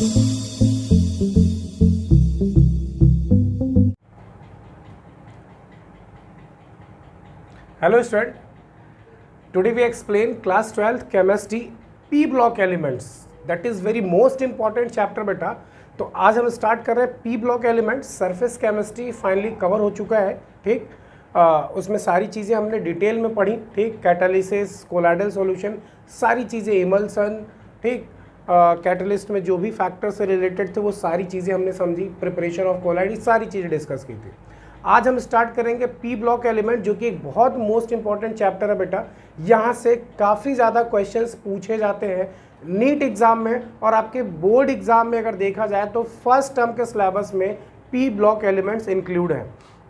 Hello student, today we explain class 12th chemistry P block elements. That is very most important chapter बेटा. तो आज हम start कर रहे हैं P block elements. Surface chemistry finally cover हो चुका है, ठीक. उसमें सारी चीज़ें हमने डिटेल में पढ़ी, ठीक. कैटालिसिस, कोलाइडल सॉल्यूशन, सारी चीज़ें, इमल्सन, ठीक. कैटलिस्ट में जो भी फैक्टर से रिलेटेड थे वो सारी चीज़ें हमने समझी. प्रिपरेशन ऑफ कोलाइड, सारी चीज़ें डिस्कस की थी. आज हम स्टार्ट करेंगे पी ब्लॉक एलिमेंट, जो कि एक बहुत मोस्ट इंपॉर्टेंट चैप्टर है बेटा. यहाँ से काफ़ी ज़्यादा क्वेश्चंस पूछे जाते हैं नीट एग्जाम में, और आपके बोर्ड एग्जाम में अगर देखा जाए तो फर्स्ट टर्म के सिलेबस में पी ब्लॉक एलिमेंट्स इंक्लूड है,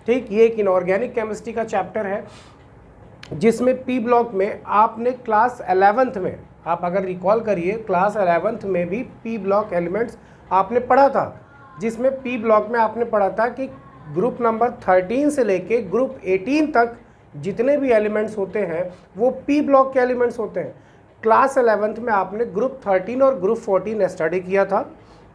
ठीक. ये एक इनऑर्गेनिक केमिस्ट्री का चैप्टर है जिसमें पी ब्लॉक में आपने क्लास 11th में, आप अगर रिकॉल करिए, क्लास 11th में भी पी ब्लॉक एलिमेंट्स आपने पढ़ा था, जिसमें पी ब्लॉक में आपने पढ़ा था कि ग्रुप नंबर 13 से लेके ग्रुप 18 तक जितने भी एलिमेंट्स होते हैं वो पी ब्लॉक के एलिमेंट्स होते हैं. क्लास 11th में आपने ग्रुप 13 और ग्रुप 14 स्टडी किया था.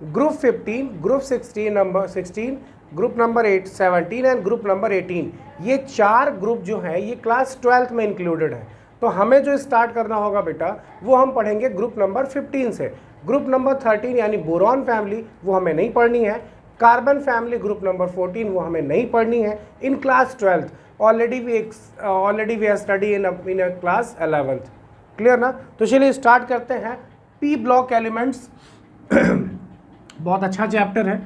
Group 15, group 16, group number 17 and group number 18, ये 4 ग्रुप जो हैं ये क्लास 12th में इंक्लूडेड है. तो हमें जो स्टार्ट करना होगा बेटा वो हम पढ़ेंगे ग्रुप नंबर 15 से. ग्रुप नंबर 13 यानी बोरॉन फैमिली वो हमें नहीं पढ़नी है. कार्बन फैमिली ग्रुप नंबर 14 वो हमें नहीं पढ़नी है in class 12th. Already we study in class 11th. Clear ना. तो चलिए स्टार्ट करते हैं. पी ब्लॉक एलिमेंट्स बहुत अच्छा चैप्टर है.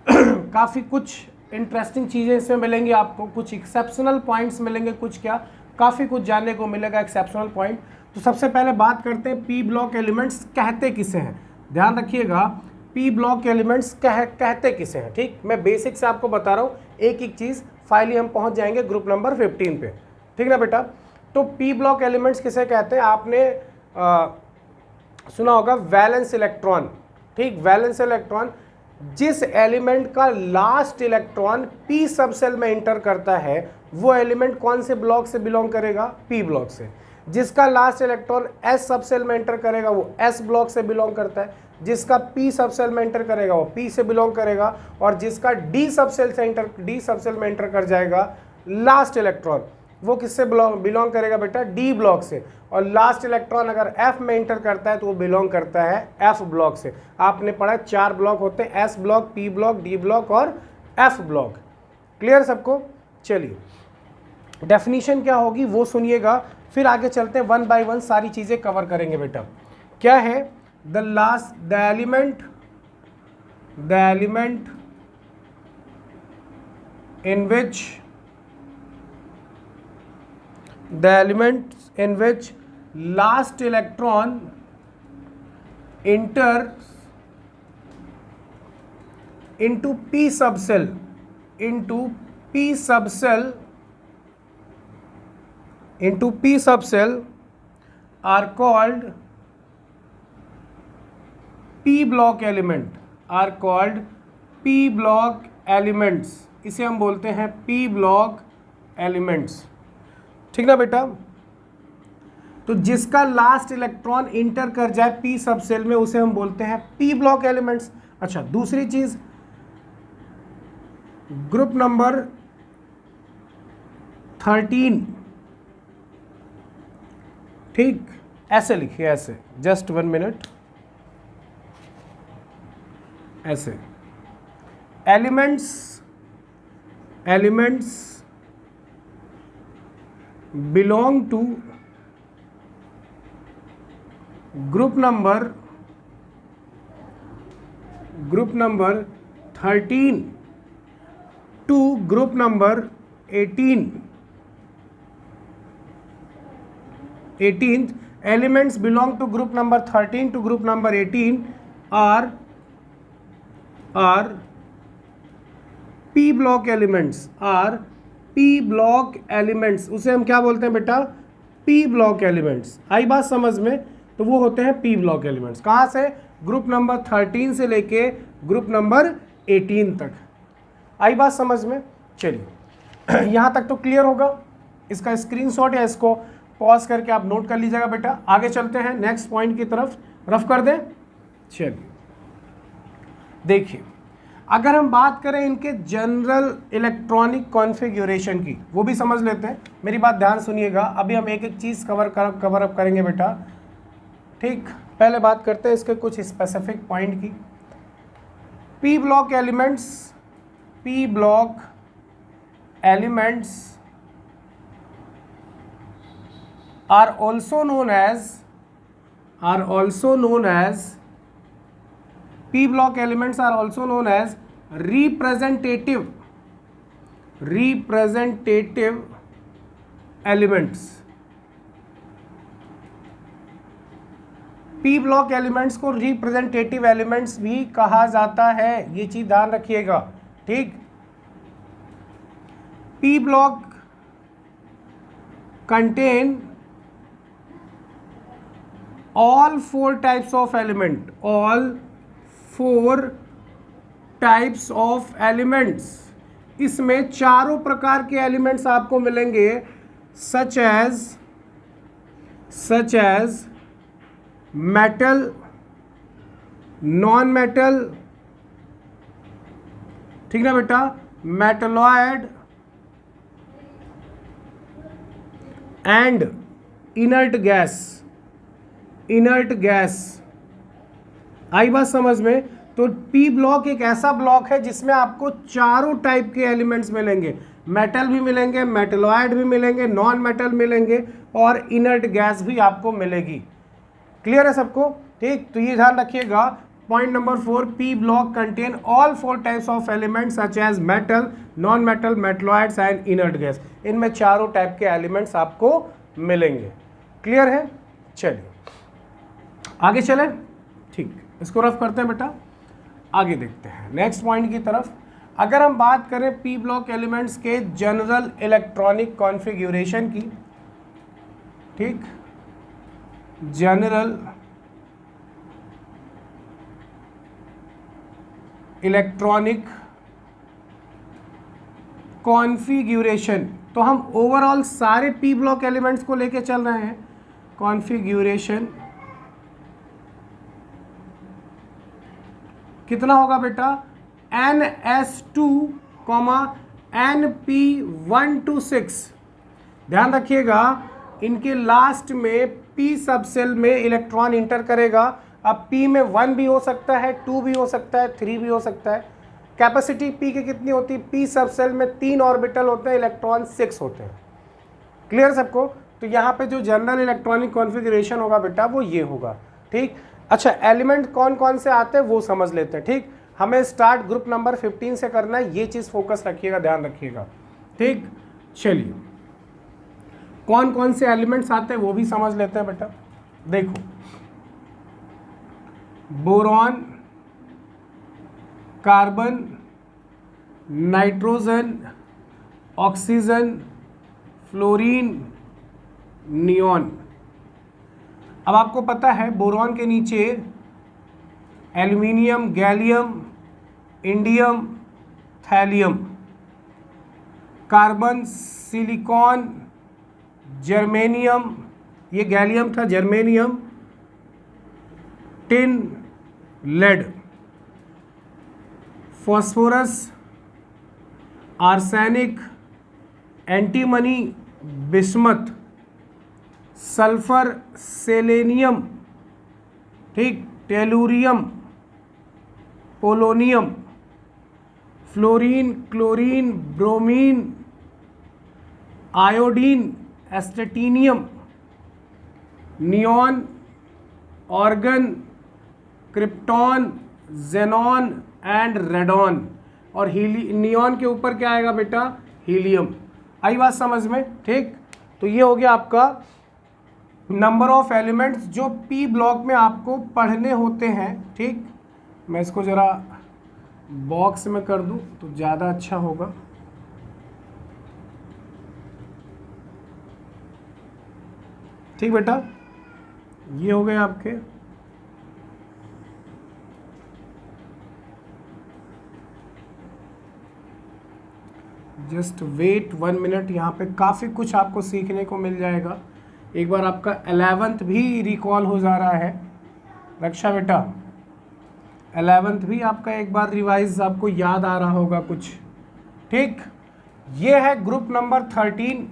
काफ़ी कुछ इंटरेस्टिंग चीज़ें इसमें मिलेंगी आपको, कुछ एक्सेप्शनल पॉइंट्स मिलेंगे, कुछ क्या काफ़ी कुछ जानने को मिलेगा एक्सेप्शनल पॉइंट. तो सबसे पहले बात करते हैं पी ब्लॉक एलिमेंट्स कहते किसे हैं. ध्यान रखिएगा, पी ब्लॉक एलिमेंट्स कहते किसे हैं, ठीक. मैं बेसिक से आपको बता रहा हूँ एक एक चीज़. फाइनली हम पहुँच जाएंगे ग्रुप नंबर 15 पे, ठीक ना बेटा. तो पी ब्लॉक एलिमेंट्स किसे कहते हैं, आपने सुना होगा वैलेंस इलेक्ट्रॉन, ठीक. वैलेंस इलेक्ट्रॉन, जिस एलिमेंट का लास्ट इलेक्ट्रॉन पी सब सेल में इंटर करता है वो एलिमेंट कौन से ब्लॉक से बिलोंग करेगा, पी ब्लॉक से. जिसका लास्ट इलेक्ट्रॉन एस सब सेल में एंटर करेगा वो एस ब्लॉक से बिलोंग करता है. जिसका पी सब सेल में एंटर करेगा वो पी से बिलोंग करेगा. और जिसका डी सब सेल में एंटर कर जाएगा लास्ट इलेक्ट्रॉन, वो किससे बिलोंग करेगा बेटा, डी ब्लॉक से. और लास्ट इलेक्ट्रॉन अगर एफ में एंटर करता है तो वो बिलोंग करता है एफ ब्लॉक से. आपने पढ़ा 4 ब्लॉक होते हैं, S block, P block, D block और एफ ब्लॉक. क्लियर सबको. चलिए डेफिनेशन क्या होगी वो सुनिएगा, फिर आगे चलते हैं 1 by 1 सारी चीज़ें कवर करेंगे बेटा. क्या है, the element in which last electron enters into p subcell are called P block elements. इसे हम बोलते हैं P block elements, ठीक ना बेटा. तो जिसका लास्ट इलेक्ट्रॉन इंटर कर जाए P सब सेल में उसे हम बोलते हैं P block elements. अच्छा, दूसरी चीज, ग्रुप नंबर 13, ठीक. ऐसे लिखिए, ऐसे, जस्ट 1 मिनट. ऐसे elements belong to group number 13 to group number 18th elements belong to group number 13 to group number 18 are P block elements. उसे हम क्या बोलते हैं बेटा, P block elements. आई बात समझ में. तो वो होते हैं P block elements. कहाँ से, ग्रुप नंबर 13 से लेके ग्रुप नंबर 18 तक. आई बात समझ में. चलिए यहाँ तक तो क्लियर होगा. इसका स्क्रीनशॉट या इसको पॉज करके आप नोट कर लीजिएगा बेटा. आगे चलते हैं नेक्स्ट पॉइंट की तरफ. रफ कर दें. चलिए देखिए, अगर हम बात करें इनके जनरल इलेक्ट्रॉनिक कॉन्फ़िगरेशन की, वो भी समझ लेते हैं। मेरी बात ध्यान सुनिएगा, अभी हम एक एक चीज़ कवर अप करेंगे बेटा, ठीक। पहले बात करते हैं इसके कुछ स्पेसिफिक पॉइंट की। P block elements are also known as P block elements are also known as representative elements। P block elements को representative elements भी कहा जाता है, ये चीज ध्यान रखिएगा, ठीक। P block contain all four types of elements, इसमें चारों प्रकार के एलिमेंट्स आपको मिलेंगे, such as metal, non metal, ठीक ना बेटा, मेटलॉयड एंड इनर्ट गैस। आई बात समझ में? तो पी ब्लॉक एक ऐसा ब्लॉक है जिसमें आपको चारों टाइप के एलिमेंट्स मिलेंगे, मेटल भी मिलेंगे, मेटलॉयड भी मिलेंगे, नॉन मेटल मिलेंगे और इनर्ट गैस भी आपको मिलेगी। क्लियर है सबको? ठीक, तो ये ध्यान रखिएगा। Point number 4, P block contain all 4 types of elements such as metal, non metal, metalloids and inert gas. इनमें चारों टाइप के एलिमेंट्स आपको मिलेंगे। क्लियर है? चलिए आगे चले, ठीक, इसको रफ करते हैं बेटा, आगे देखते हैं नेक्स्ट पॉइंट की तरफ। अगर हम बात करें पी ब्लॉक एलिमेंट्स के जनरल इलेक्ट्रॉनिक कॉन्फ़िगरेशन की, ठीक, जनरल इलेक्ट्रॉनिक कॉन्फ़िगरेशन, तो हम ओवरऑल सारे पी ब्लॉक एलिमेंट्स को लेके चल रहे हैं। कॉन्फ़िगरेशन कितना होगा बेटा? NS2, NP1 to 6। ध्यान रखिएगा, इनके लास्ट में P सब सेल में इलेक्ट्रॉन इंटर करेगा। अब P में 1 भी हो सकता है, 2 भी हो सकता है, 3 भी हो सकता है। कैपेसिटी P की कितनी होती है? P सब सेल में 3 ऑर्बिटल होते हैं, इलेक्ट्रॉन 6 होते हैं। क्लियर सबको? तो यहाँ पे जो जनरल इलेक्ट्रॉनिक कॉन्फ़िगरेशन होगा बेटा वो ये होगा, ठीक। अच्छा, एलिमेंट कौन कौन से आते हैं वो समझ लेते हैं, ठीक। हमें स्टार्ट ग्रुप नंबर 15 से करना है, ये चीज़ फोकस रखिएगा, ध्यान रखिएगा, ठीक। चलिए, कौन कौन से एलिमेंट्स आते हैं वो भी समझ लेते हैं बेटा। देखो, boron, carbon, nitrogen, oxygen, fluorine, neon. अब आपको पता है बोरॉन के नीचे aluminium, gallium, indium, thallium, carbon, silicon, germanium, ये गैलियम था, germanium, tin, lead, phosphorus, arsenic, antimony, bismuth, sulphur, selenium, ठीक, tellurium, polonium, fluorine, chlorine, bromine, iodine, astatinium, neon, argon, krypton, xenon and radon. और neon के ऊपर क्या आएगा बेटा? Helium. आई बात समझ में? ठीक, तो ये हो गया आपका नंबर ऑफ एलिमेंट्स जो पी ब्लॉक में आपको पढ़ने होते हैं, ठीक। मैं इसको ज़रा बॉक्स में कर दूं तो ज़्यादा अच्छा होगा। ठीक बेटा, ये हो गए आपके जस्ट वेट 1 मिनट, यहाँ पे काफ़ी कुछ आपको सीखने को मिल जाएगा। एक बार आपका 11th भी रिकॉल हो जा रहा है। रक्षा बेटा, 11th भी आपका एक बार रिवाइज आपको याद आ रहा होगा कुछ, ठीक। ये है ग्रुप नंबर 13,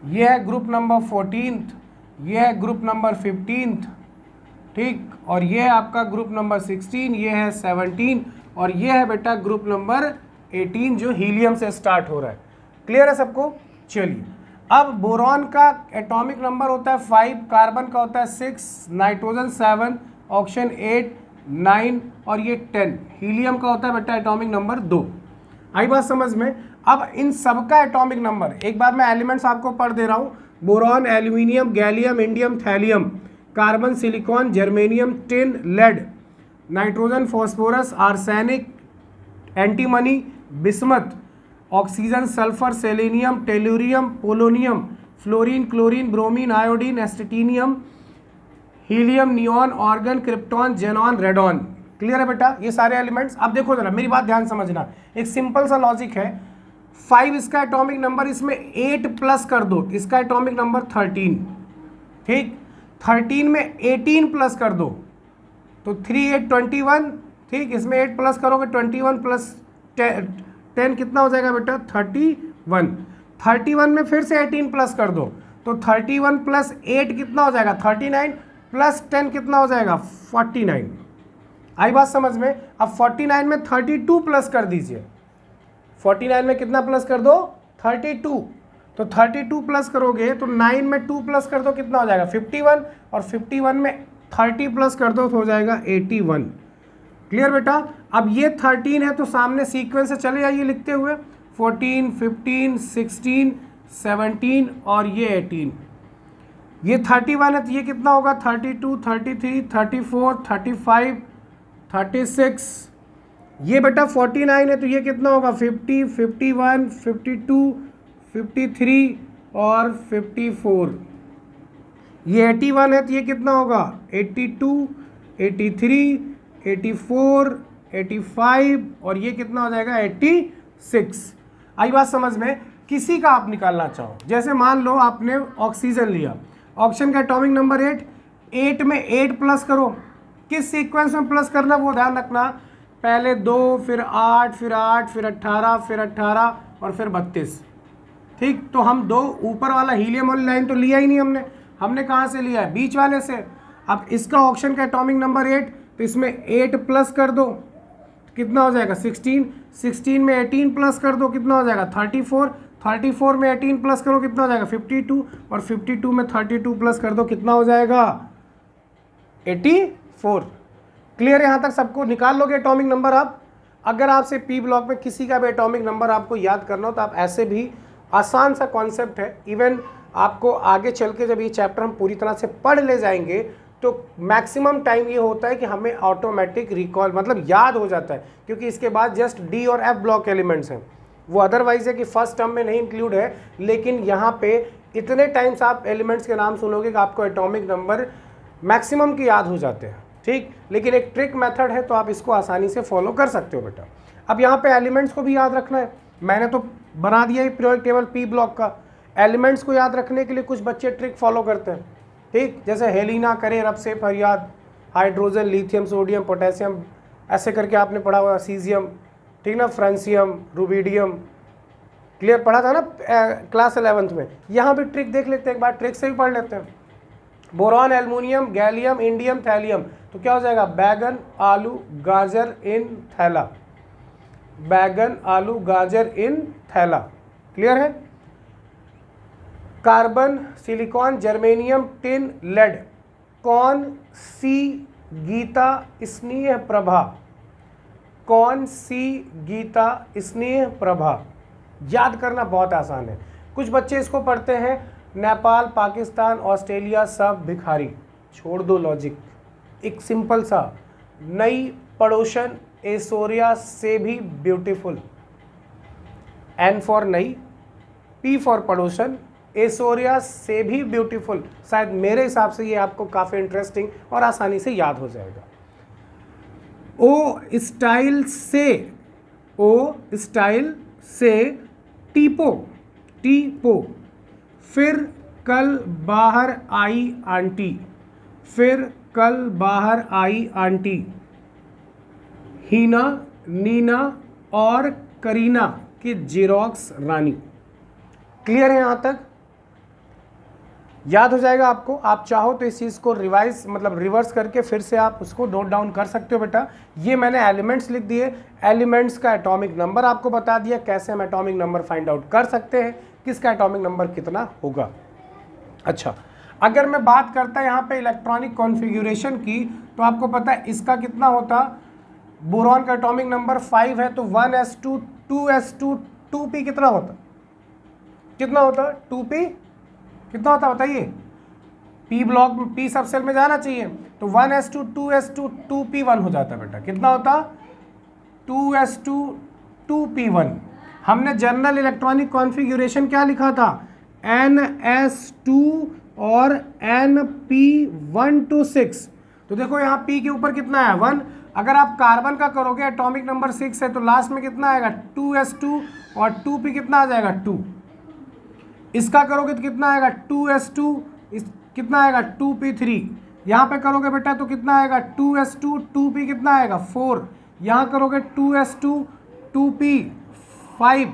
ये है ग्रुप नंबर 14, ये है ग्रुप नंबर 15, ठीक। और ये है आपका ग्रुप नंबर 16, ये है 17 और ये है बेटा ग्रुप नंबर 18 जो हीलियम से स्टार्ट हो रहा है। क्लियर है सबको? चलिए, अब बोरॉन का एटॉमिक नंबर होता है 5, कार्बन का होता है 6, नाइट्रोजन 7, ऑक्सीजन 8, 9 और ये 10। हीलियम का होता है बेटा एटॉमिक नंबर 2। आई बात समझ में? अब इन सबका एटॉमिक नंबर एक बार मैं एलिमेंट्स आपको पढ़ दे रहा हूँ। Boron, aluminium, gallium, indium, thallium, carbon, silicon, germanium, tin, lead, nitrogen, phosphorus, arsenic, antimony, bismuth, oxygen, sulphur, selenium, tellurium, polonium, fluorine, chlorine, bromine, iodine, astatinium, helium, neon, argon, krypton, xenon, radon. Clear है बेटा ये सारे elements? अब देखो जरा मेरी बात ध्यान समझना, एक सिंपल सा लॉजिक है। 5 इसका एटॉमिक नंबर, इसमें 8 प्लस कर दो, इसका एटॉमिक नंबर 13, ठीक। 13 में 18 प्लस कर दो तो 3 8 21, ठीक। इसमें 8 प्लस करोगे 21 प्लस 10 कितना हो जाएगा बेटा? 31। 31 में फिर से 18 प्लस कर दो तो 31 प्लस 8 कितना हो जाएगा? 39 प्लस 10 कितना हो जाएगा? 49। आई बात समझ में? अब 49 में 32 प्लस कर दीजिए। 49 में कितना प्लस कर दो? 32। तो 32 प्लस करोगे तो 9 में 2 प्लस कर दो कितना हो जाएगा? 51 और 51 में 30 प्लस कर दो तो हो जाएगा 81। क्लियर बेटा? अब ये 13 है तो सामने सीक्वेंस से चले जाइए लिखते हुए 14, 15, 16, 17 और ये 18। ये 31 है तो ये कितना होगा? 32, 33, 34, 35, 36। ये बेटा 49 है तो ये कितना होगा? 50, 51, 52, 53 और 54। ये 81 है तो ये कितना होगा? 82, 83, 84, 85 और ये कितना हो जाएगा? 86। आई बात समझ में? किसी का आप निकालना चाहो, जैसे मान लो आपने ऑक्सीजन लिया, ऑक्सीजन का एटॉमिक नंबर 8, 8 में 8 प्लस करो। किस सीक्वेंस में प्लस करना वो ध्यान रखना, पहले 2 फिर 8 फिर 8 फिर 18 फिर 18 और फिर 32, ठीक। तो हम 2 ऊपर वाला हीलियम वाली लाइन तो लिया ही नहीं हमने कहाँ से लिया है? बीच वाले से। अब इसका ऑक्सीजन का एटॉमिक नंबर 8 तो इसमें 8 प्लस कर दो कितना हो जाएगा? 16। 16 में 18 प्लस कर दो कितना हो जाएगा? 34। 34 में 18 प्लस करो कितना हो जाएगा? 52 और 52 में 32 प्लस कर दो कितना हो जाएगा? 84। क्लियर? यहाँ तक सबको निकाल लोगे एटॉमिक नंबर आप? अगर आपसे पी ब्लॉक में किसी का भी एटॉमिक नंबर आपको याद करना हो तो आप ऐसे भी, आसान सा कॉन्सेप्ट है। इवन आपको आगे चल के जब ये चैप्टर हम पूरी तरह से पढ़ ले जाएंगे तो मैक्सिमम टाइम ये होता है कि हमें ऑटोमेटिक रिकॉल मतलब याद हो जाता है, क्योंकि इसके बाद जस्ट डी और एफ ब्लॉक एलिमेंट्स हैं। वो अदरवाइज है कि फर्स्ट टर्म में नहीं इंक्लूड है, लेकिन यहाँ पे इतने टाइम्स आप एलिमेंट्स के नाम सुनोगे कि आपको एटॉमिक नंबर मैक्सिमम के याद हो जाते हैं, ठीक। लेकिन एक ट्रिक मेथड है तो आप इसको आसानी से फॉलो कर सकते हो बेटा। अब यहाँ पे एलिमेंट्स को भी याद रखना है। मैंने तो बना दिया ही पीरियोडिक टेबल पी ब्लॉक का। एलिमेंट्स को याद रखने के लिए कुछ बच्चे ट्रिक फॉलो करते हैं, ठीक। जैसे हेलिना करे रब से फरियाद, हाइड्रोजन, लिथियम, सोडियम, पोटेशियम, ऐसे करके आपने पढ़ा हुआ, सीजियम, ठीक ना, फ्रांसियम, रुबिडियम। क्लियर? पढ़ा था ना क्लास 11th में। यहाँ भी ट्रिक देख लेते हैं एक बार, ट्रिक से भी पढ़ लेते हैं। Boron, aluminium, gallium, indium, thallium, तो क्या हो जाएगा? बैगन, आलू, गाजर इन थैला। बैगन, आलू, गाजर इन थैला। क्लियर है? Carbon, silicon, germanium, tin, lead. कौन सी गीता स्नेह प्रभा? कौन सी गीता स्नेह प्रभा? याद करना बहुत आसान है। कुछ बच्चे इसको पढ़ते हैं नेपाल, पाकिस्तान, ऑस्ट्रेलिया सब भिखारी। छोड़ दो लॉजिक, एक सिंपल सा, नई पड़ोसन एशोरिया से भी ब्यूटीफुल। एन फॉर नई, पी फॉर पड़ोसन, एशोरिया से भी ब्यूटीफुल। शायद मेरे हिसाब से ये आपको काफ़ी इंटरेस्टिंग और आसानी से याद हो जाएगा। ओ स्टाइल से, ओ स्टाइल से टीपो, टीपो। फिर कल बाहर आई आंटी, फिर कल बाहर आई आंटी, हीना, नीना और करीना की जेरोक्स रानी। क्लियर है यहाँ तक? याद हो जाएगा आपको। आप चाहो तो इस चीज़ को रिवाइज मतलब रिवर्स करके फिर से आप उसको नोट डाउन कर सकते हो बेटा। ये मैंने एलिमेंट्स लिख दिए, एलिमेंट्स का एटॉमिक नंबर आपको बता दिया, कैसे हम एटॉमिक नंबर फाइंड आउट कर सकते हैं, किसका एटॉमिक नंबर कितना होगा। अच्छा, अगर मैं बात करता यहाँ पे इलेक्ट्रॉनिक कॉन्फ़िगरेशन की, तो आपको पता है इसका कितना होता, बोरॉन का एटॉमिक नंबर 5 है तो 1s2 2s2 2p कितना होता, कितना होता 2p कितना होता बताइए। p ब्लॉक में p सब सेल में जाना चाहिए, तो 1s2 2s2 2p1 हो जाता बेटा। कितना होता 2s2 2p1। हमने जनरल इलेक्ट्रॉनिक कॉन्फ़िगरेशन क्या लिखा था, ns2 और np1 to 6। तो देखो यहाँ p के ऊपर कितना है 1। अगर आप कार्बन का करोगे एटॉमिक नंबर 6 है तो लास्ट में कितना आएगा 2s2 और 2p कितना आ जाएगा 2। इसका करोगे तो कितना आएगा 2s2, इस कितना आएगा 2p3। यहाँ पे करोगे बेटा तो कितना आएगा 2s2 2p कितना आएगा 4। यहाँ करोगे 2s2 2p5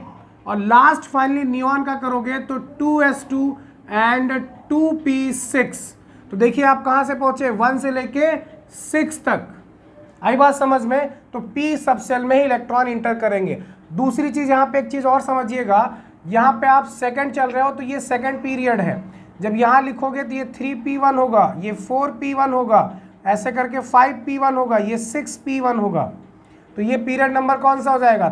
और लास्ट फाइनली नियॉन का करोगे तो 2s2 एंड 2p6। तो देखिए आप कहाँ से पहुँचे 1 से लेके 6 तक। आई बात समझ में? तो p सब सेल में ही इलेक्ट्रॉन इंटर करेंगे। दूसरी चीज़ यहाँ पे एक चीज़ और समझिएगा, यहाँ पे आप सेकंड चल रहे हो तो ये सेकंड पीरियड है। जब यहाँ लिखोगे तो ये 3p1 होगा, ये 4p1 होगा, ऐसे करके 5p1 होगा, ये 6p1 होगा। तो ये पीरियड नंबर कौन सा हो जाएगा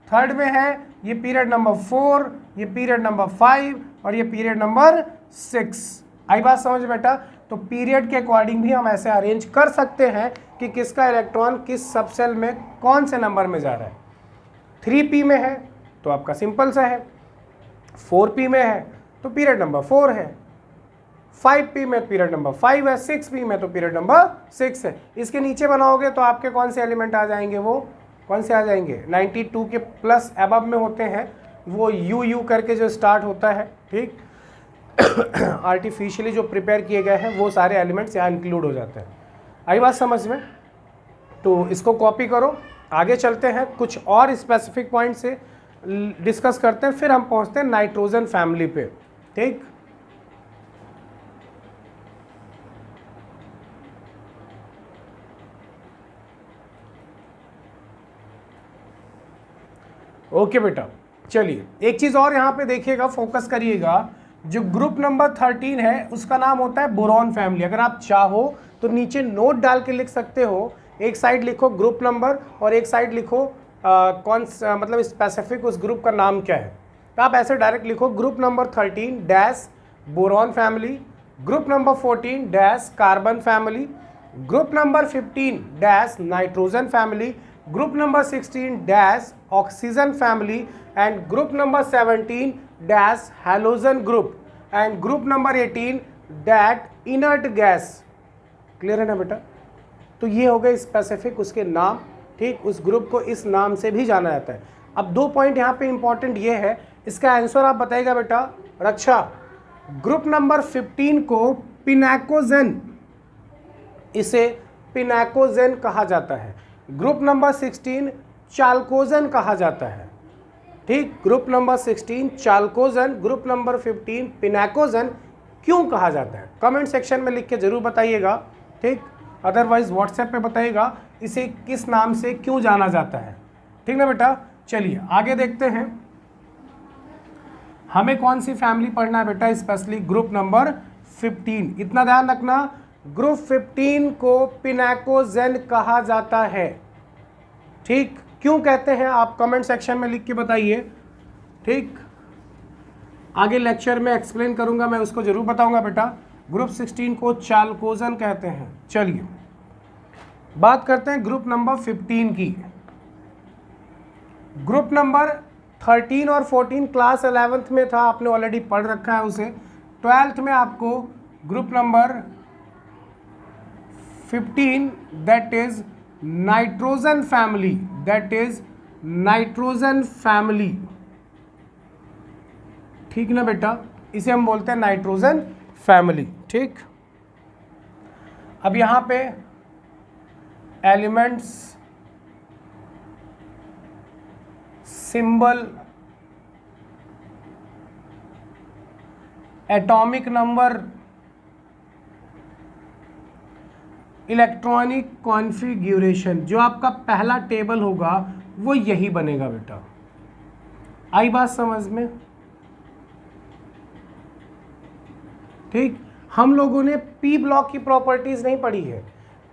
थर्ड में है, ये पीरियड नंबर 4, ये पीरियड नंबर 5 और ये पीरियड नंबर 6। आई बात समझ बेटा? तो पीरियड के अकॉर्डिंग भी हम ऐसे अरेंज कर सकते हैं कि किसका इलेक्ट्रॉन किस सब सेल में कौन से नंबर में जा रहा है। 3p में है तो आपका सिंपल सा है, 4p में है तो पीरियड नंबर 4 है, 5p में पीरियड नंबर 5 है, 6p में तो पीरियड नंबर 6 है। इसके नीचे बनाओगे तो आपके कौन से एलिमेंट आ जाएंगे, वो कौन से आ जाएंगे 92 के प्लस अबव में होते हैं, वो यू करके जो स्टार्ट होता है, ठीक। आर्टिफिशियली जो प्रिपेयर किए गए हैं वो सारे एलिमेंट्स यहाँ इंक्लूड हो जाते हैं। आई बात समझ में? तो इसको कॉपी करो, आगे चलते हैं, कुछ और स्पेसिफिक पॉइंट से डिस्कस करते हैं, फिर हम पहुंचते हैं नाइट्रोजन फैमिली पे, ठीक। ओके बेटा, चलिए एक चीज और यहाँ पे देखिएगा, फोकस करिएगा। जो ग्रुप नंबर 13 है उसका नाम होता है बोरॉन फैमिली। अगर आप चाहो तो नीचे नोट डाल के लिख सकते हो, एक साइड लिखो ग्रुप नंबर और एक साइड लिखो कौन सा मतलब स्पेसिफिक उस ग्रुप का नाम क्या है। तो आप ऐसे डायरेक्ट लिखो group number 13 dash boron family, group number 14 dash carbon family, group number 15 dash nitrogen family, group number 16 dash oxygen family and group number 17 dash halogen group and group number 18 that inert gas. Clear है ना बेटा? तो ये हो गए specific उसके नाम, ठीक। उस ग्रुप को इस नाम से भी जाना जाता है। अब 2 पॉइंट यहाँ पे इंपॉर्टेंट ये है, इसका आंसर आप बताइएगा बेटा रक्षा। ग्रुप नंबर 15 को पिनाकोजेन, इसे पिनाकोजेन कहा जाता है। ग्रुप नंबर 16 चाल्कोजेन कहा जाता है, ठीक। ग्रुप नंबर 16 चाल्कोजेन, ग्रुप नंबर 15 पिनाकोजेन क्यों कहा जाता है कमेंट सेक्शन में लिख के जरूर बताइएगा, ठीक। अदरवाइज व्हाट्सएप पे बताइएगा इसे किस नाम से क्यों जाना जाता है, ठीक ना बेटा। चलिए आगे देखते हैं, हमें कौन सी फैमिली पढ़ना है बेटा, स्पेशली ग्रुप नंबर 15। इतना ध्यान रखना, ग्रुप 15 को पिनाकोजेन कहा जाता है, ठीक। क्यों कहते हैं आप कमेंट सेक्शन में लिख के बताइए, ठीक। आगे लेक्चर में एक्सप्लेन करूंगा, मैं उसको जरूर बताऊंगा बेटा। ग्रुप 16 को चाल्कोजेन कहते हैं। चलिए बात करते हैं ग्रुप नंबर 15 की। ग्रुप नंबर 13 और 14 क्लास 11th में था, आपने ऑलरेडी पढ़ रखा है उसे। 12th में आपको group number 15 that is nitrogen family, that is nitrogen family, ठीक ना बेटा, इसे हम बोलते हैं नाइट्रोजन फैमिली, ठीक। अब यहां पे elements, symbol, atomic number, electronic configuration, जो आपका पहला टेबल होगा वो यही बनेगा बेटा। आई बात समझ में? ठीक, हम लोगों ने पी ब्लॉक की प्रॉपर्टीज नहीं पढ़ी है।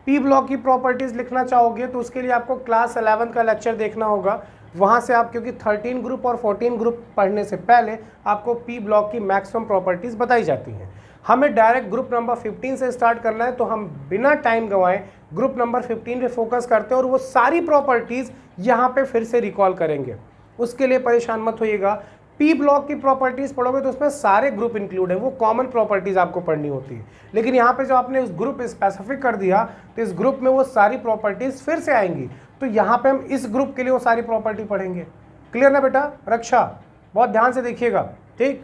पी ब्लॉक की प्रॉपर्टीज लिखना चाहोगे तो उसके लिए आपको क्लास 11 का लेक्चर देखना होगा। वहां से आप, क्योंकि 13 ग्रुप और 14 ग्रुप पढ़ने से पहले आपको पी ब्लॉक की मैक्सिमम प्रॉपर्टीज बताई जाती हैं। हमें डायरेक्ट ग्रुप नंबर 15 से स्टार्ट करना है, तो हम बिना टाइम गंवाए ग्रुप नंबर 15 पे फोकस करते हैं और वो सारी प्रॉपर्टीज यहाँ पे फिर से रिकॉल करेंगे। उसके लिए परेशान मत होइएगा। पी ब्लॉक की प्रॉपर्टीज पढ़ोगे तो उसमें सारे ग्रुप इंक्लूड है, वो कॉमन प्रॉपर्टीज आपको पढ़नी होती है। लेकिन यहाँ पे जो आपने उस ग्रुप स्पेसिफिक कर दिया तो इस ग्रुप में वो सारी प्रॉपर्टीज फिर से आएंगी, तो यहाँ पे हम इस ग्रुप के लिए वो सारी प्रॉपर्टी पढ़ेंगे। क्लियर ना बेटा? रक्षा बहुत ध्यान से देखिएगा। ठीक,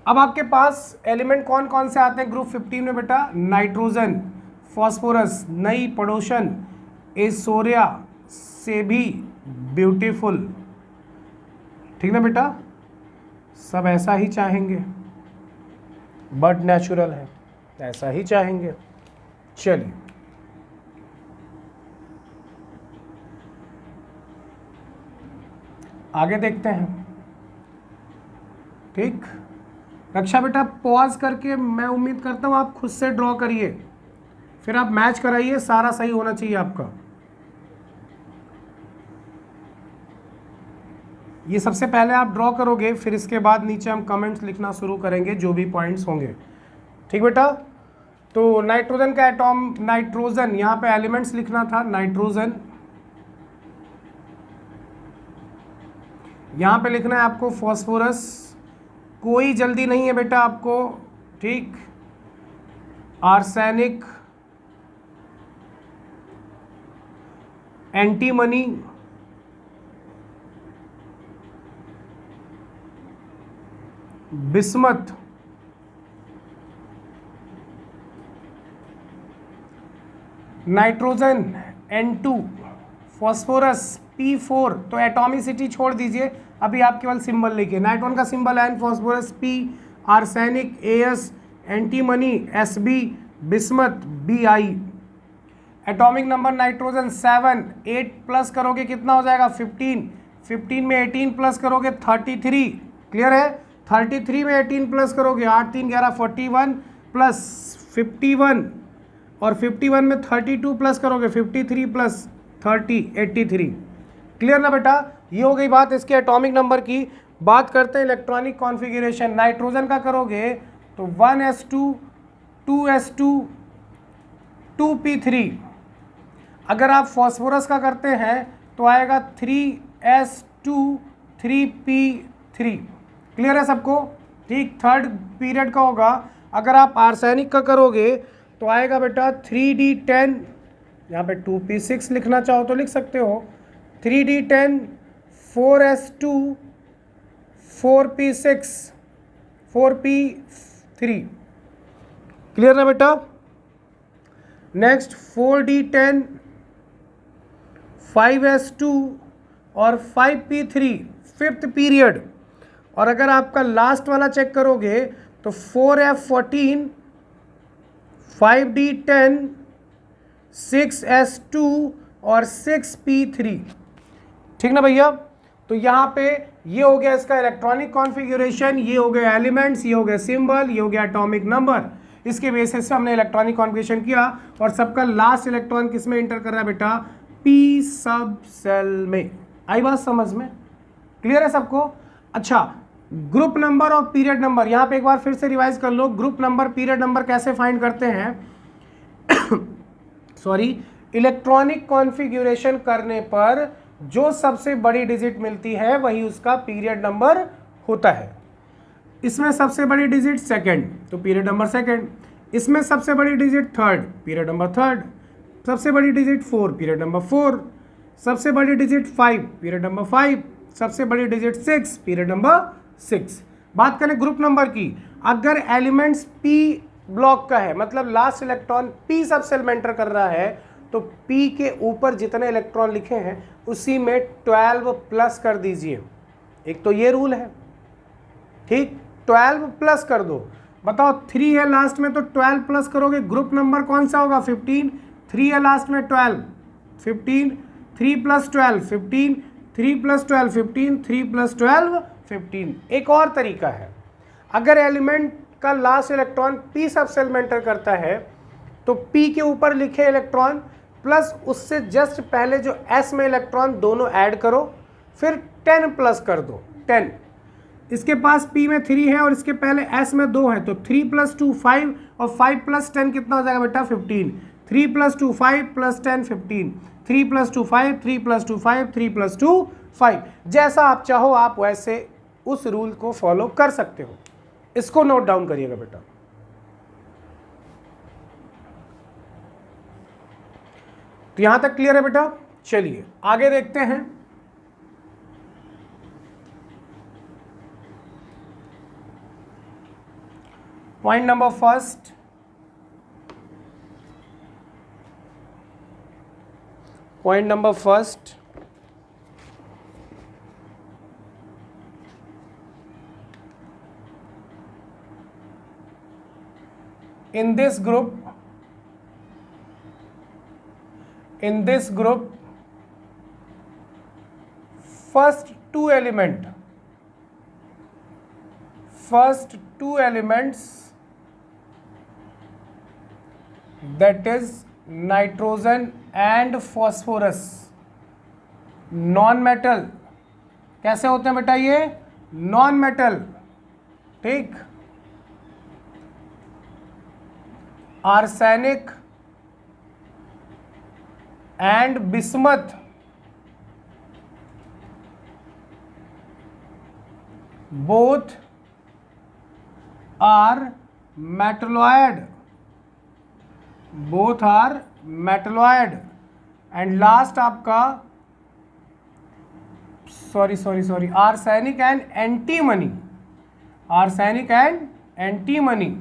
अब आपके पास एलिमेंट कौन कौन से आते हैं ग्रुप 15 में बेटा? नाइट्रोजन, फॉस्फोरस, नई पड़ोसन, एसोरिया से भी ब्यूटीफुल। ठीक ना बेटा? सब ऐसा ही चाहेंगे, बट नेचुरल है, ऐसा ही चाहेंगे। चलिए आगे देखते हैं। ठीक, रक्षा बेटा पॉज करके मैं उम्मीद करता हूं आप खुद से ड्रॉ करिए, फिर आप मैच कराइए, सारा सही होना चाहिए आपका। ये सबसे पहले आप ड्रॉ करोगे, फिर इसके बाद नीचे हम कमेंट्स लिखना शुरू करेंगे जो भी पॉइंट्स होंगे। ठीक बेटा? तो नाइट्रोजन का एटॉम, नाइट्रोजन यहाँ पे एलिमेंट्स लिखना था, नाइट्रोजन यहाँ पे लिखना है आपको, फॉस्फोरस, कोई जल्दी नहीं है बेटा आपको। ठीक, arsenic, antimony, bismuth, nitrogen N2, phosphorus P4। तो एटॉमिसिटी छोड़ दीजिए, अभी आप केवल सिंबल लिखिए। नाइट्रोजन का symbol N, phosphorus P, arsenic AS, antimony SB, bismuth BI। Atomic number nitrogen 7, 8 plus करोगे कितना हो जाएगा? 15, 15 में 18 प्लस करोगे 33। क्लियर है? 33 में 18 प्लस करोगे 8 3 11 41 प्लस 51, और 51 में 32 प्लस करोगे 53 प्लस 30 83। क्लियर ना बेटा? ये हो गई बात इसके एटॉमिक नंबर की। बात करते हैं इलेक्ट्रॉनिक कॉन्फ़िगरेशन। नाइट्रोजन का करोगे तो 1s2 2s2 2p3। अगर आप फॉस्फोरस का करते हैं तो आएगा 3s2 3p3। क्लियर है सबको? ठीक, थर्ड पीरियड का होगा। अगर आप आर्सेनिक का करोगे तो आएगा बेटा 3d10, यहाँ पे 2p6 लिखना चाहो तो लिख सकते हो, 3d10 4s2 4p6 4p3। Clear ना बेटा? नेक्स्ट 4d10 5s2 और 5p3 फिफ्थ पीरियड। और अगर आपका लास्ट वाला चेक करोगे तो 4f14 5d10 6s2 और 6p3। ठीक ना भैया? तो यहाँ पे ये हो गया इसका इलेक्ट्रॉनिक कॉन्फ़िगरेशन, ये हो गया एलिमेंट्स, ये हो गया सिंबल, ये हो गया एटॉमिक नंबर। इसके बेसिस से हमने इलेक्ट्रॉनिक कॉन्फ़िगरेशन किया और सबका लास्ट इलेक्ट्रॉन किस में इंटर कर रहा है बेटा? पी सब सेल में। आई बात समझ में? क्लियर है सबको? अच्छा, ग्रुप नंबर और पीरियड नंबर यहाँ पे एक बार फिर से रिवाइज कर लो। ग्रुप नंबर पीरियड नंबर कैसे फाइंड करते हैं? सॉरी, इलेक्ट्रॉनिक कॉन्फ़िगरेशन करने पर जो सबसे बड़ी डिजिट मिलती है वही उसका पीरियड नंबर होता है। इसमें सबसे बड़ी डिजिट सेकंड तो पीरियड नंबर सेकंड, इसमें सबसे बड़ी digit third, period number third, सबसे बड़ी डिजिट 4, पीरियड नंबर 4, सबसे बड़ी डिजिट 5, पीरियड नंबर 5, सबसे बड़ी डिजिट 6, पीरियड नंबर 6। बात करें ग्रुप नंबर की, अगर एलिमेंट्स P ब्लॉक का है, मतलब लास्ट इलेक्ट्रॉन p सब सेल में एंटर कर रहा है, तो p के ऊपर जितने इलेक्ट्रॉन लिखे हैं उसी में 12 प्लस कर दीजिए। एक तो ये रूल है, ठीक, 12 प्लस कर दो। बताओ 3 है लास्ट में तो 12 प्लस करोगे, ग्रुप नंबर कौन सा होगा? 15। 3 है लास्ट में 12, 15, 3 प्लस 12 15, 3 प्लस 12 15, 3 प्लस 12 15। एक और तरीका है, अगर एलिमेंट का लास्ट इलेक्ट्रॉन p सब सेल में एंटर करता है तो p के ऊपर लिखे इलेक्ट्रॉन प्लस उससे जस्ट पहले जो s में इलेक्ट्रॉन दोनों ऐड करो, फिर 10 प्लस कर दो। 10, इसके पास p में 3 है और इसके पहले s में 2 है, तो 3 प्लस 2 5 और 5 प्लस 10 कितना हो जाएगा बेटा? 15। 3 plus 2 5 plus 10 15, 3 plus 2 5, 3 plus 2 5, 3 plus 2 5। जैसा आप चाहो आप वैसे उस रूल को फॉलो कर सकते हो। इसको नोट डाउन करिएगा बेटा। तो यहां तक क्लियर है बेटा? चलिए आगे देखते हैं। Point number first, in this group first two elements that is nitrogen and phosphorus non metal. कैसे होते हैं बेटा ये? नॉन मेटल, ठीक। Arsenic and bismuth both are metalloid and last आपका sorry arsenic and antimony,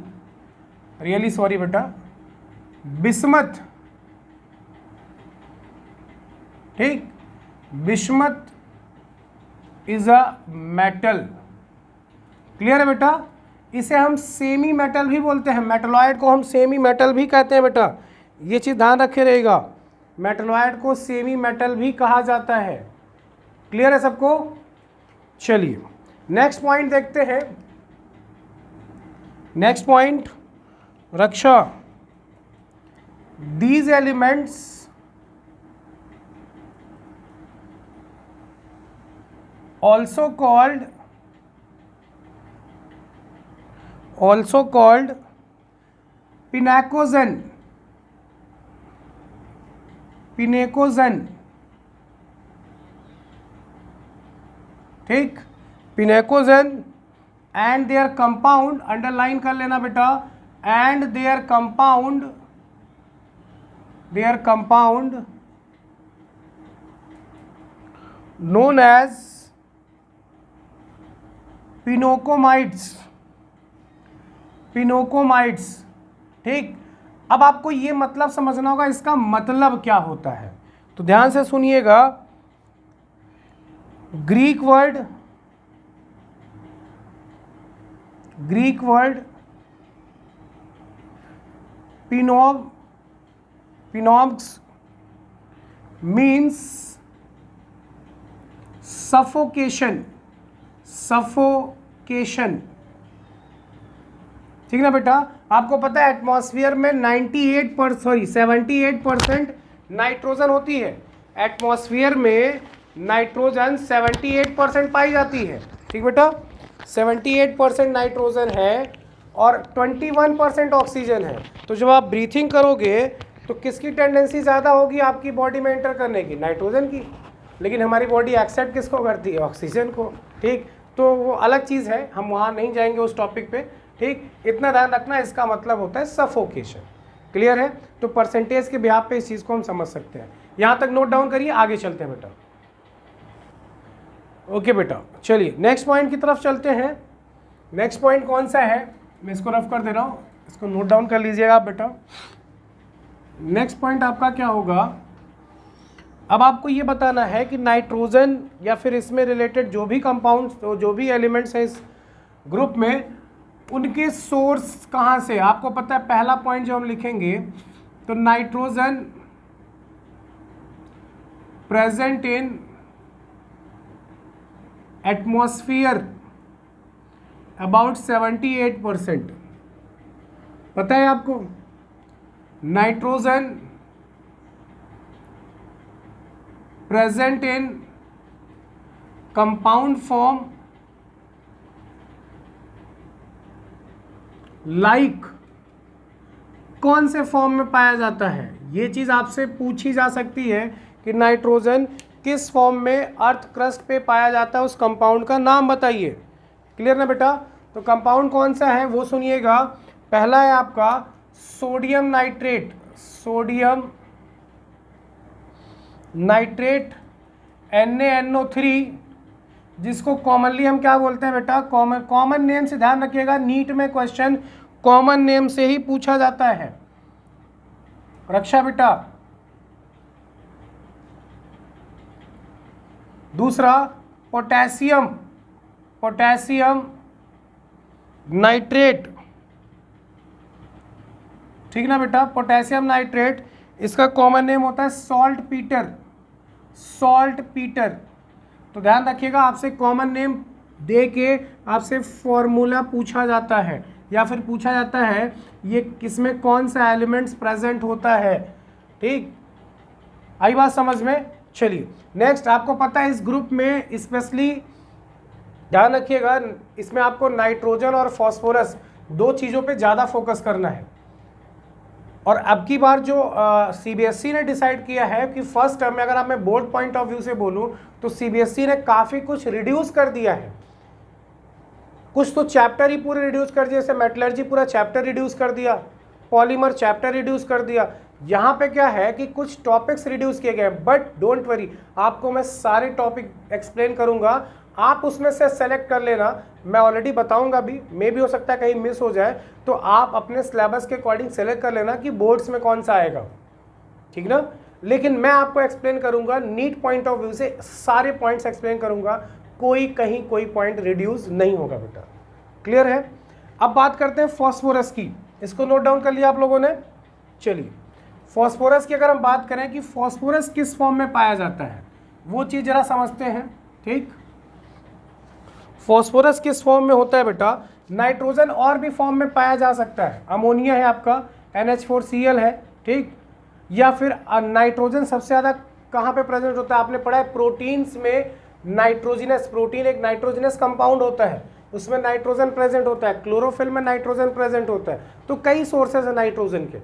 really sorry बेटा, bismuth, ठीक, bismuth is a metal. Clear है बेटा? इसे हम सेमी मेटल भी बोलते हैं, मेटलॉयड को हम सेमी मेटल भी कहते हैं बेटा, ये चीज़ ध्यान रखे रहेगा। मेटलॉयड को सेमी मेटल भी कहा जाता है। क्लियर है सबको? चलिए नेक्स्ट पॉइंट देखते हैं। Next point, Raksha, these elements also called पिनेकोजन, ठीक, पिनेकोजन एंड देयर कंपाउंड, अंडरलाइन कर लेना बेटा, and there compound known as पिनोकोमाइट्स, ठीक। अब आपको ये मतलब समझना होगा इसका मतलब क्या होता है, तो ध्यान से सुनिएगा। ग्रीक वर्ड पिनोम्स मीन्स सफोकेशन, ठीक ना बेटा? आपको पता है एटमॉस्फेयर में 78% नाइट्रोजन होती है। एटमॉस्फेयर में नाइट्रोजन 78% पाई जाती है, ठीक बेटा? 78% नाइट्रोजन है और 21% ऑक्सीजन है। तो जब आप ब्रीथिंग करोगे तो किसकी टेंडेंसी ज़्यादा होगी आपकी बॉडी में एंटर करने की? नाइट्रोजन की। लेकिन हमारी बॉडी एक्सेप्ट किसको करती है? ऑक्सीजन को, ठीक। तो वो अलग चीज़ है, हम वहाँ नहीं जाएंगे उस टॉपिक पे, ठीक। इतना ध्यान रखना, इसका मतलब होता है सफोकेशन। क्लियर है? तो परसेंटेज के बिहाफ पे इस चीज़ को हम समझ सकते हैं। यहाँ तक नोट डाउन करिए, आगे चलते हैं बेटा। ओके बेटा, चलिए नेक्स्ट पॉइंट की तरफ चलते हैं। नेक्स्ट पॉइंट कौन सा है? मैं इसको रफ कर दे रहा हूँ। इसको नोट डाउन कर लीजिएगा आप बेटा। नेक्स्ट पॉइंट आपका क्या होगा, अब आपको ये बताना है कि नाइट्रोजन या फिर इसमें रिलेटेड जो भी कंपाउंड्स, तो जो भी एलिमेंट्स हैं इस ग्रुप में, उनके सोर्स कहाँ से। आपको पता है पहला पॉइंट जो हम लिखेंगे, तो nitrogen present in atmosphere about 78%। पता है आपको, nitrogen present in compound form like कौन से फॉर्म में पाया जाता है। ये चीज आपसे पूछी जा सकती है कि नाइट्रोजन किस फॉर्म में अर्थ क्रस्ट पे पाया जाता है, उस कंपाउंड का नाम बताइए। क्लियर ना बेटा। तो कंपाउंड कौन सा है वो सुनिएगा। पहला है आपका sodium nitrate, sodium nitrate NaNO3, जिसको कॉमनली हम क्या बोलते हैं बेटा, कॉमन नेम से ध्यान रखिएगा, नीट में क्वेश्चन कॉमन नेम से ही पूछा जाता है। रक्षा बेटा। दूसरा पोटेशियम, पोटेशियम नाइट्रेट, ठीक ना बेटा। पोटेशियम नाइट्रेट, इसका कॉमन नेम होता है सॉल्ट पीटर, सॉल्ट पीटर। तो ध्यान रखिएगा, आपसे कॉमन नेम दे के आपसे फॉर्मूला पूछा जाता है, या फिर पूछा जाता है ये किसमें कौन सा एलिमेंट्स प्रेजेंट होता है। ठीक, आई बात समझ में। चलिए नेक्स्ट, आपको पता है इस ग्रुप में स्पेशली ध्यान रखिएगा, इसमें आपको नाइट्रोजन और फॉस्फोरस दो चीज़ों पे ज़्यादा फोकस करना है। और अब की बार जो CBSE ने डिसाइड किया है कि फर्स्ट टर्म में, अगर आप मैं बोर्ड पॉइंट ऑफ व्यू से बोलूं, तो CBSE ने काफ़ी कुछ रिड्यूस कर दिया है। कुछ तो चैप्टर ही पूरे रिड्यूस कर दिया, जैसे मेटलर्जी पूरा चैप्टर रिड्यूस कर दिया, पॉलीमर चैप्टर रिड्यूस कर दिया। यहाँ पे क्या है कि कुछ टॉपिक्स रिड्यूस किए गए, बट डोंट वरी, आपको मैं सारे टॉपिक एक्सप्लेन करूँगा, आप उसमें से सेलेक्ट कर लेना। मैं ऑलरेडी बताऊंगा भी, मे भी हो सकता है कहीं मिस हो जाए, तो आप अपने सिलेबस के अकॉर्डिंग सेलेक्ट कर लेना कि बोर्ड्स में कौन सा आएगा, ठीक ना। लेकिन मैं आपको एक्सप्लेन करूंगा नीट पॉइंट ऑफ व्यू से, सारे पॉइंट्स एक्सप्लेन करूंगा, कोई कहीं कोई पॉइंट रिड्यूस नहीं होगा बेटा। क्लियर है। अब बात करते हैं फॉस्फोरस की, इसको नोट डाउन कर लिया आप लोगों ने। चलिए फॉस्फोरस की अगर हम बात करें कि फॉस्फोरस किस फॉर्म में पाया जाता है, वो चीज़ जरा समझते हैं। ठीक, फॉस्फोरस किस फॉर्म में होता है बेटा, नाइट्रोजन और भी फॉर्म में पाया जा सकता है। अमोनिया है आपका, NH4Cl है, ठीक, या फिर नाइट्रोजन सबसे ज़्यादा कहाँ पे प्रेजेंट होता है, आपने पढ़ा है प्रोटीन्स में नाइट्रोजिनस, प्रोटीन एक नाइट्रोजिनस कंपाउंड होता है, उसमें नाइट्रोजन प्रेजेंट होता है, क्लोरोफिल में नाइट्रोजन प्रेजेंट होता है। तो कई सोर्सेज है नाइट्रोजन के,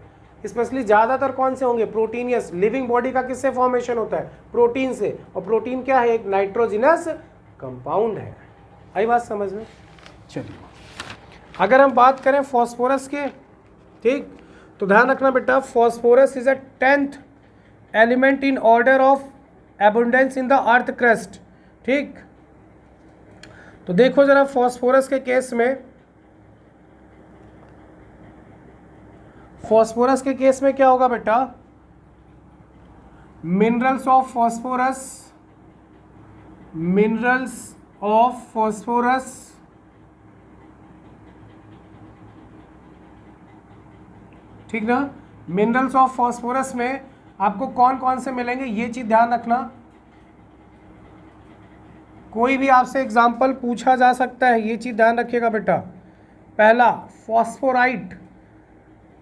स्पेशली ज़्यादातर कौन से होंगे, प्रोटीनियस। लिविंग बॉडी का किससे फॉर्मेशन होता है, प्रोटीन से, और प्रोटीन क्या है, एक नाइट्रोजिनस कंपाउंड है। आई बात समझ में। चलिए अगर हम बात करें फॉस्फोरस के, ठीक, तो ध्यान रखना बेटा, phosphorus is a 10th element in order of abundance in the earth crust. ठीक, तो देखो जरा फॉस्फोरस के केस में, फॉस्फोरस के केस में क्या होगा बेटा, minerals of phosphorus, minerals of phosphorus, ठीक ना। मिनरल्स ऑफ फॉस्फोरस में आपको कौन कौन से मिलेंगे, ये चीज ध्यान रखना। कोई भी आपसे एग्जाम्पल पूछा जा सकता है, ये चीज ध्यान रखिएगा बेटा। पहला फॉस्फोराइट,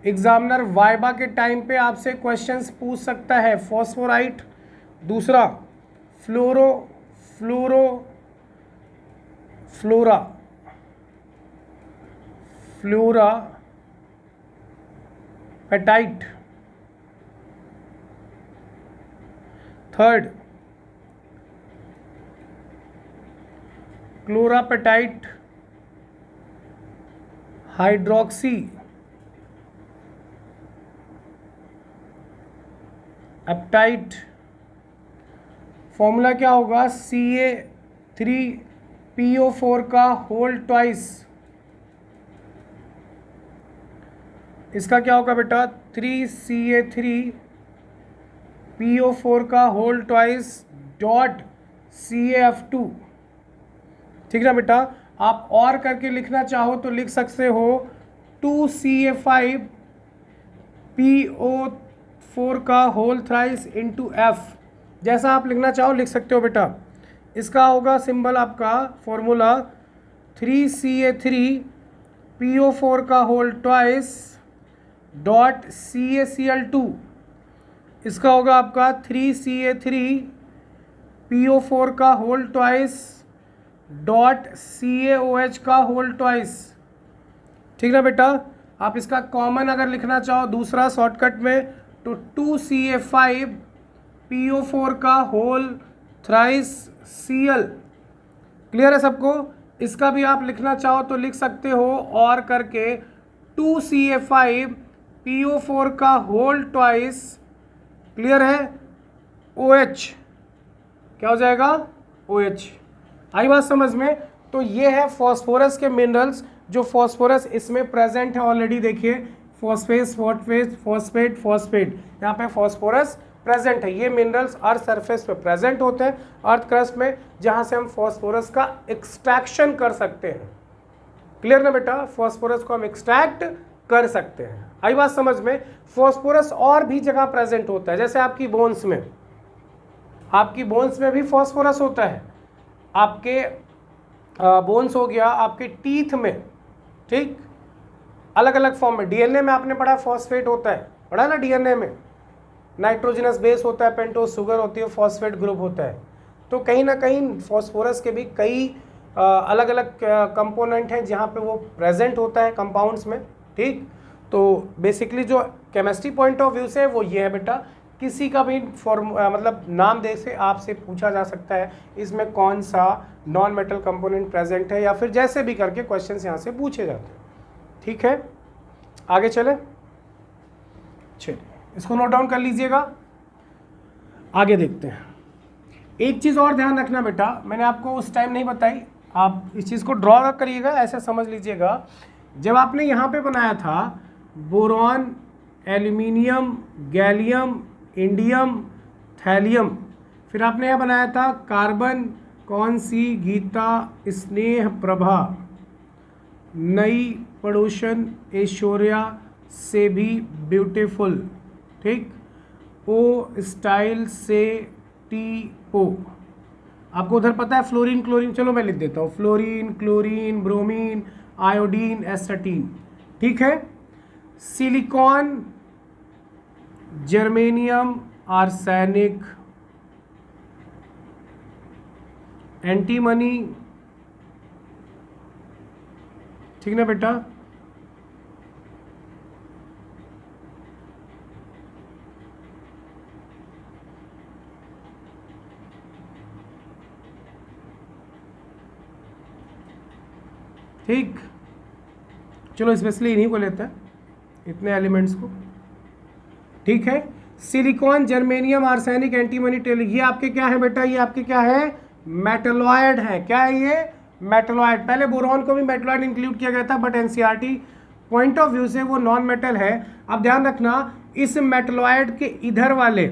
एग्जामिनर वाइबा के टाइम पे आपसे क्वेश्चंस पूछ सकता है, फॉस्फोराइट। दूसरा fluorapatite. Third chlorapatite hydroxyapatite. Formula क्या होगा, Ca3PO4 का होल ट्वाइस इसका क्या होगा बेटा 3Ca3PO4 का होल ट्वाइस डॉट CaF2। ठीक ना बेटा। आप और करके लिखना चाहो तो लिख सकते हो 2Ca5PO4 का होल थ्राइस इंटू F। जैसा आप लिखना चाहो लिख सकते हो बेटा। इसका होगा सिंबल आपका फॉर्मूला 3Ca3PO4 का होल ट्वाइस डॉट CaCl2। इसका होगा आपका 3Ca3PO4 का होल ट्वाइस डॉट CaOH का होल ट्वाइस। ठीक ना बेटा। आप इसका कॉमन अगर लिखना चाहो दूसरा शॉर्टकट में तो 2Ca5PO4 का होल थ्राइस Cl। क्लियर है सबको। इसका भी आप लिखना चाहो तो लिख सकते हो और करके 2Ca5PO4 का होल ट्वाइस, क्लियर है, OH। क्या हो जाएगा OH। आई बात समझ में। तो ये है फॉस्फोरस के मिनरल्स जो फॉस्फोरस इसमें प्रेजेंट है ऑलरेडी। देखिए फॉस्फेट फॉस्फेट फॉस्फेट फॉस्फेट, यहाँ पे फॉस्फोरस प्रेजेंट है। ये मिनरल्स अर्थ सरफेस पे प्रेजेंट होते हैं, अर्थ क्रस्ट में, जहाँ से हम फॉस्फोरस का एक्सट्रैक्शन कर सकते हैं। क्लियर ना बेटा। फॉस्फोरस को हम एक्सट्रैक्ट कर सकते हैं। आई बात समझ में। फॉस्फोरस और भी जगह प्रेजेंट होता है, जैसे आपकी बोन्स में, आपकी बोन्स में भी फॉस्फोरस होता है। आपके बोन्स हो गया, आपके टीथ में, ठीक, अलग अलग फॉर्म में। डीएनए में आपने पढ़ा फॉस्फेट होता है, पढ़ा ना। डीएनए में नाइट्रोजनस बेस होता है, पेंटोस शुगर होती है, फॉस्फेट ग्रुप होता है। तो कहीं ना कहीं फॉस्फोरस के भी कई अलग अलग कंपोनेंट हैं जहाँ पे वो प्रेजेंट होता है कंपाउंड्स में। ठीक। तो बेसिकली जो केमिस्ट्री पॉइंट ऑफ व्यू से वो ये है बेटा, किसी का भी मतलब नाम दे से आपसे पूछा जा सकता है इसमें कौन सा नॉन मेटल कंपोनेंट प्रेजेंट है, या फिर जैसे भी करके क्वेश्चंस यहाँ से पूछे जाते हैं। ठीक है, आगे चले। चलिए इसको नोट डाउन कर लीजिएगा, आगे देखते हैं। एक चीज़ और ध्यान रखना बेटा, मैंने आपको उस टाइम नहीं बताई, आप इस चीज़ को ड्रॉ करिएगा, ऐसे समझ लीजिएगा। जब आपने यहाँ पे बनाया था boron, aluminium, gallium, indium, thallium, फिर आपने यह बनाया था कार्बन, कौन सी, गीता, स्नेह, प्रभा, नई, पड़ोसन, ऐश्वर्या, से भी ब्यूटीफुल, ठीक, ओ, स्टाइल, से, टी, ओ। आपको उधर पता है फ्लोरीन, क्लोरीन, चलो मैं लिख देता हूँ, fluorine, chlorine, bromine, iodine, astatine. ठीक है। सिलिकॉन, जर्मेनियम, आर्सेनिक, एंटीमनी, ठीक ना बेटा। ठीक, चलो स्पेशली इन्हीं को लेते हैं, इतने एलिमेंट्स को। ठीक है। सिलिकॉन, जर्मेनियम, आर्सेनिक, एंटीमनी, टेल, ये आपके क्या है बेटा, ये आपके क्या है, मेटलॉयड है। क्या है ये, मेटलॉयड। पहले बोरॉन को भी मेटलॉयड इंक्लूड किया गया था, but NCERT point of view से वो नॉन मेटल है। अब ध्यान रखना, इस मेटलॉयड के इधर वाले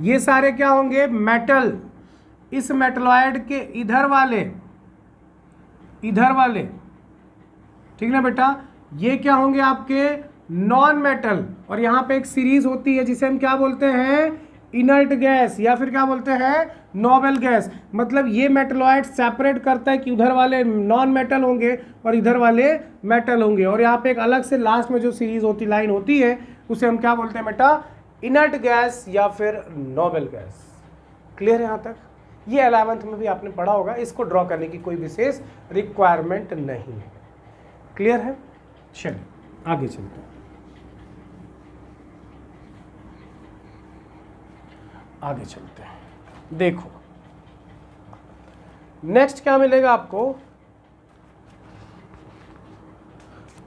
ये सारे क्या होंगे, मेटल। इस मेटलॉयड के इधर वाले, ठीक ना बेटा, ये क्या होंगे आपके नॉन मेटल। और यहाँ पे एक सीरीज होती है जिसे हम क्या बोलते हैं, इनर्ट गैस, या फिर क्या बोलते हैं, नोबल गैस। मतलब ये मेटलॉयड सेपरेट करता है कि उधर वाले नॉन मेटल होंगे और इधर वाले मेटल होंगे। और यहाँ पे एक अलग से लास्ट में जो सीरीज होती, लाइन होती है, उसे हम क्या बोलते हैं बेटा, इनर्ट गैस या फिर नोबल गैस। क्लियर है यहाँ तक। ये 11th में भी आपने पढ़ा होगा, इसको ड्रॉ करने की कोई विशेष रिक्वायरमेंट नहीं है। क्लियर है। चलिए आगे चलते हैं, आगे चलते हैं। देखो नेक्स्ट क्या मिलेगा आपको,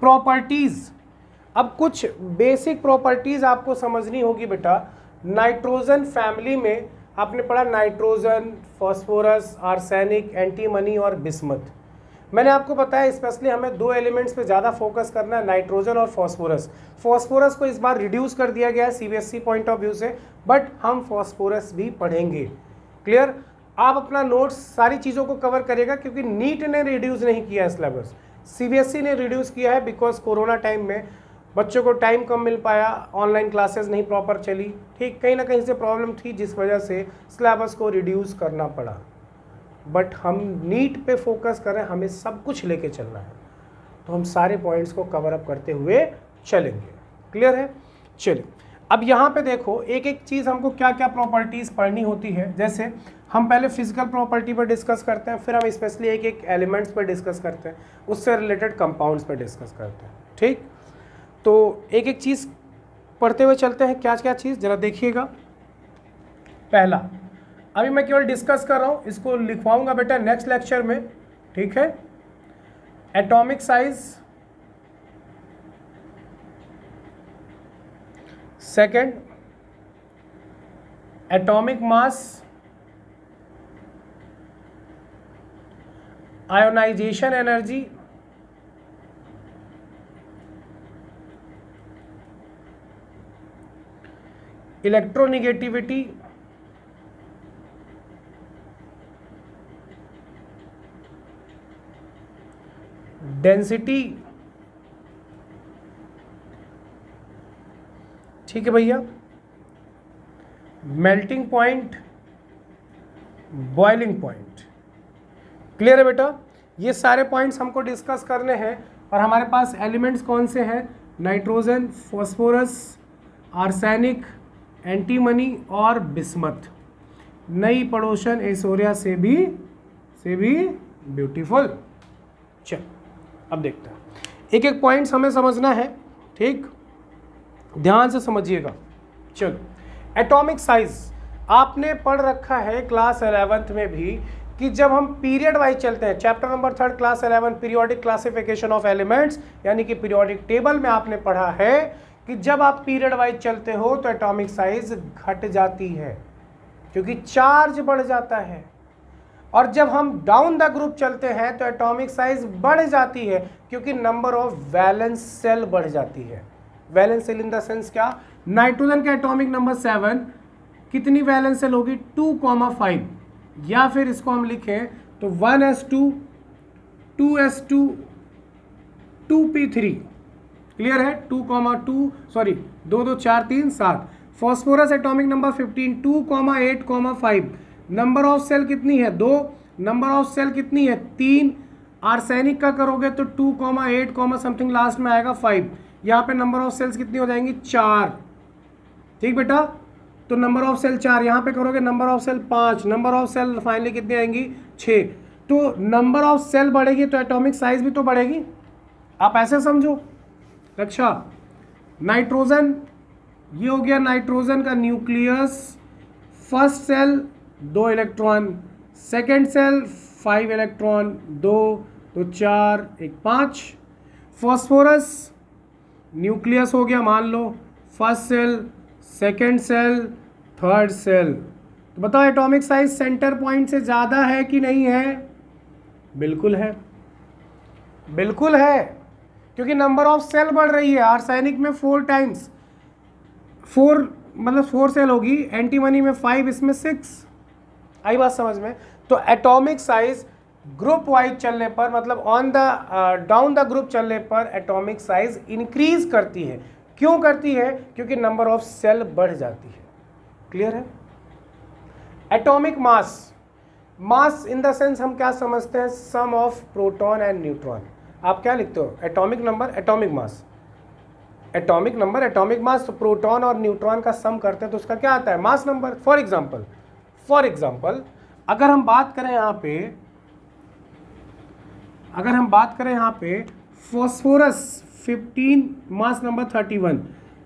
प्रॉपर्टीज। अब कुछ बेसिक प्रॉपर्टीज आपको समझनी होगी बेटा। नाइट्रोजन फैमिली में आपने पढ़ा नाइट्रोजन, फास्फोरस, आर्सेनिक, एंटीमनी और बिस्मथ। मैंने आपको बताया स्पेशली हमें दो एलिमेंट्स पे ज़्यादा फोकस करना है, नाइट्रोजन और फॉस्फोरस। फॉस्फोरस को इस बार रिड्यूस कर दिया गया है सीबीएसई पॉइंट ऑफ व्यू से, बट हम फॉस्फोरस भी पढ़ेंगे। क्लियर? आप अपना नोट्स सारी चीज़ों को कवर करिएगा, क्योंकि नीट ने रिड्यूस नहीं किया है सिलेबस, सीबीएसई ने रिड्यूस किया है, बिकॉज कोरोना टाइम में बच्चों को टाइम कम मिल पाया, ऑनलाइन क्लासेस नहीं प्रॉपर चली, ठीक, कहीं ना कहीं से प्रॉब्लम थी, जिस वजह से सिलेबस को रिड्यूस करना पड़ा। बट हम नीट पे फोकस करें, हमें सब कुछ लेके चलना है, तो हम सारे पॉइंट्स को कवर अप करते हुए चलेंगे। क्लियर है? चलिए अब यहाँ पे देखो, एक एक चीज़ हमको क्या क्या प्रॉपर्टीज़ पढ़नी होती है। जैसे हम पहले फिजिकल प्रॉपर्टी पर डिस्कस करते हैं, फिर हम स्पेशली एक एक एलिमेंट्स पर डिस्कस करते हैं, उससे रिलेटेड कंपाउंड्स पर डिस्कस करते हैं। ठीक, तो एक एक चीज़ पढ़ते हुए चलते हैं। क्या क्या चीज़ ज़रा देखिएगा। पहला, अभी मैं केवल डिस्कस कर रहा हूँ, इसको लिखवाऊंगा बेटा नेक्स्ट लेक्चर में, ठीक है। Atomic size, second atomic mass, ionisation energy, electronegativity, density, ठीक है भैया, melting point, boiling point. Clear है बेटा? ये सारे पॉइंट्स हमको डिस्कस करने हैं। और हमारे पास एलिमेंट्स कौन से हैं? नाइट्रोजन, फॉस्फोरस, आर्सेनिक, एंटीमनी और बिस्मथ। नई पड़ोसन ऐश्वर्या से भी ब्यूटीफुल। चल अब देखते हैं, एक एक पॉइंट्स हमें समझना है, ठीक, ध्यान से समझिएगा। चलो, एटॉमिक साइज आपने पढ़ रखा है क्लास 11th में भी, कि जब हम पीरियड वाइज चलते हैं, chapter number 3 class 11 periodic classification of elements, यानी कि पीरियोडिक टेबल में आपने पढ़ा है कि जब आप पीरियड वाइज चलते हो तो एटॉमिक साइज घट जाती है, क्योंकि चार्ज बढ़ जाता है। और जब हम डाउन द ग्रुप चलते हैं तो एटॉमिक साइज बढ़ जाती है, क्योंकि नंबर ऑफ वैलेंस सेल बढ़ जाती है। Valence shell in the sense क्या? नाइट्रोजन का एटॉमिक नंबर 7, कितनी वैलेंस सेल होगी? 2,5, या फिर इसको हम लिखें तो 1s2, 2s2, 2p3। क्लियर है? 2,2 sorry 2 2 4 3 7। Phosphorus atomic number 15, 2,8,5। Number of shell कितनी है? 2। नंबर ऑफ सेल कितनी है? 3। आर्सेनिक का करोगे तो 2,8, समथिंग लास्ट में आएगा 5। यहाँ पे नंबर ऑफ सेल्स कितनी हो जाएंगी? 4। ठीक बेटा, तो नंबर ऑफ सेल 4, यहाँ पे करोगे number of shell 5, number of shell finally कितनी आएंगी? 6। तो नंबर ऑफ सेल बढ़ेगी तो एटॉमिक साइज भी तो बढ़ेगी। आप ऐसे समझो। अच्छा, नाइट्रोजन, ये हो गया नाइट्रोजन का nucleus. First shell 2 electron, second shell 5 electron, 2 तो 4 1 5। फॉस्फोरस न्यूक्लियस हो गया मान लो, first shell, second shell, third shell. तो बताओ एटॉमिक साइज सेंटर पॉइंट से ज़्यादा है कि नहीं है? बिल्कुल है, बिल्कुल है, क्योंकि नंबर ऑफ सेल बढ़ रही है। आर्सेनिक में 4 टाइम्स, 4 मतलब 4 सेल होगी, एंटीमनी में 5, इसमें 6। आई बात समझ में? तो एटॉमिक साइज ग्रुप वाइज चलने पर, मतलब on the down the group चलने पर एटॉमिक साइज इंक्रीज करती है। क्यों करती है? क्योंकि नंबर ऑफ सेल बढ़ जाती है। क्लियर है? Atomic mass, mass in the sense हम क्या समझते हैं? सम ऑफ प्रोटॉन एंड न्यूट्रॉन। आप क्या लिखते हो? Atomic number, atomic mass. Atomic number, atomic mass, तो प्रोटॉन और न्यूट्रॉन का सम करते हैं तो उसका क्या आता है? Mass number. फॉर एग्जाम्पल अगर हम बात करें यहाँ पे फॉस्फोरस 15, मास नंबर 31,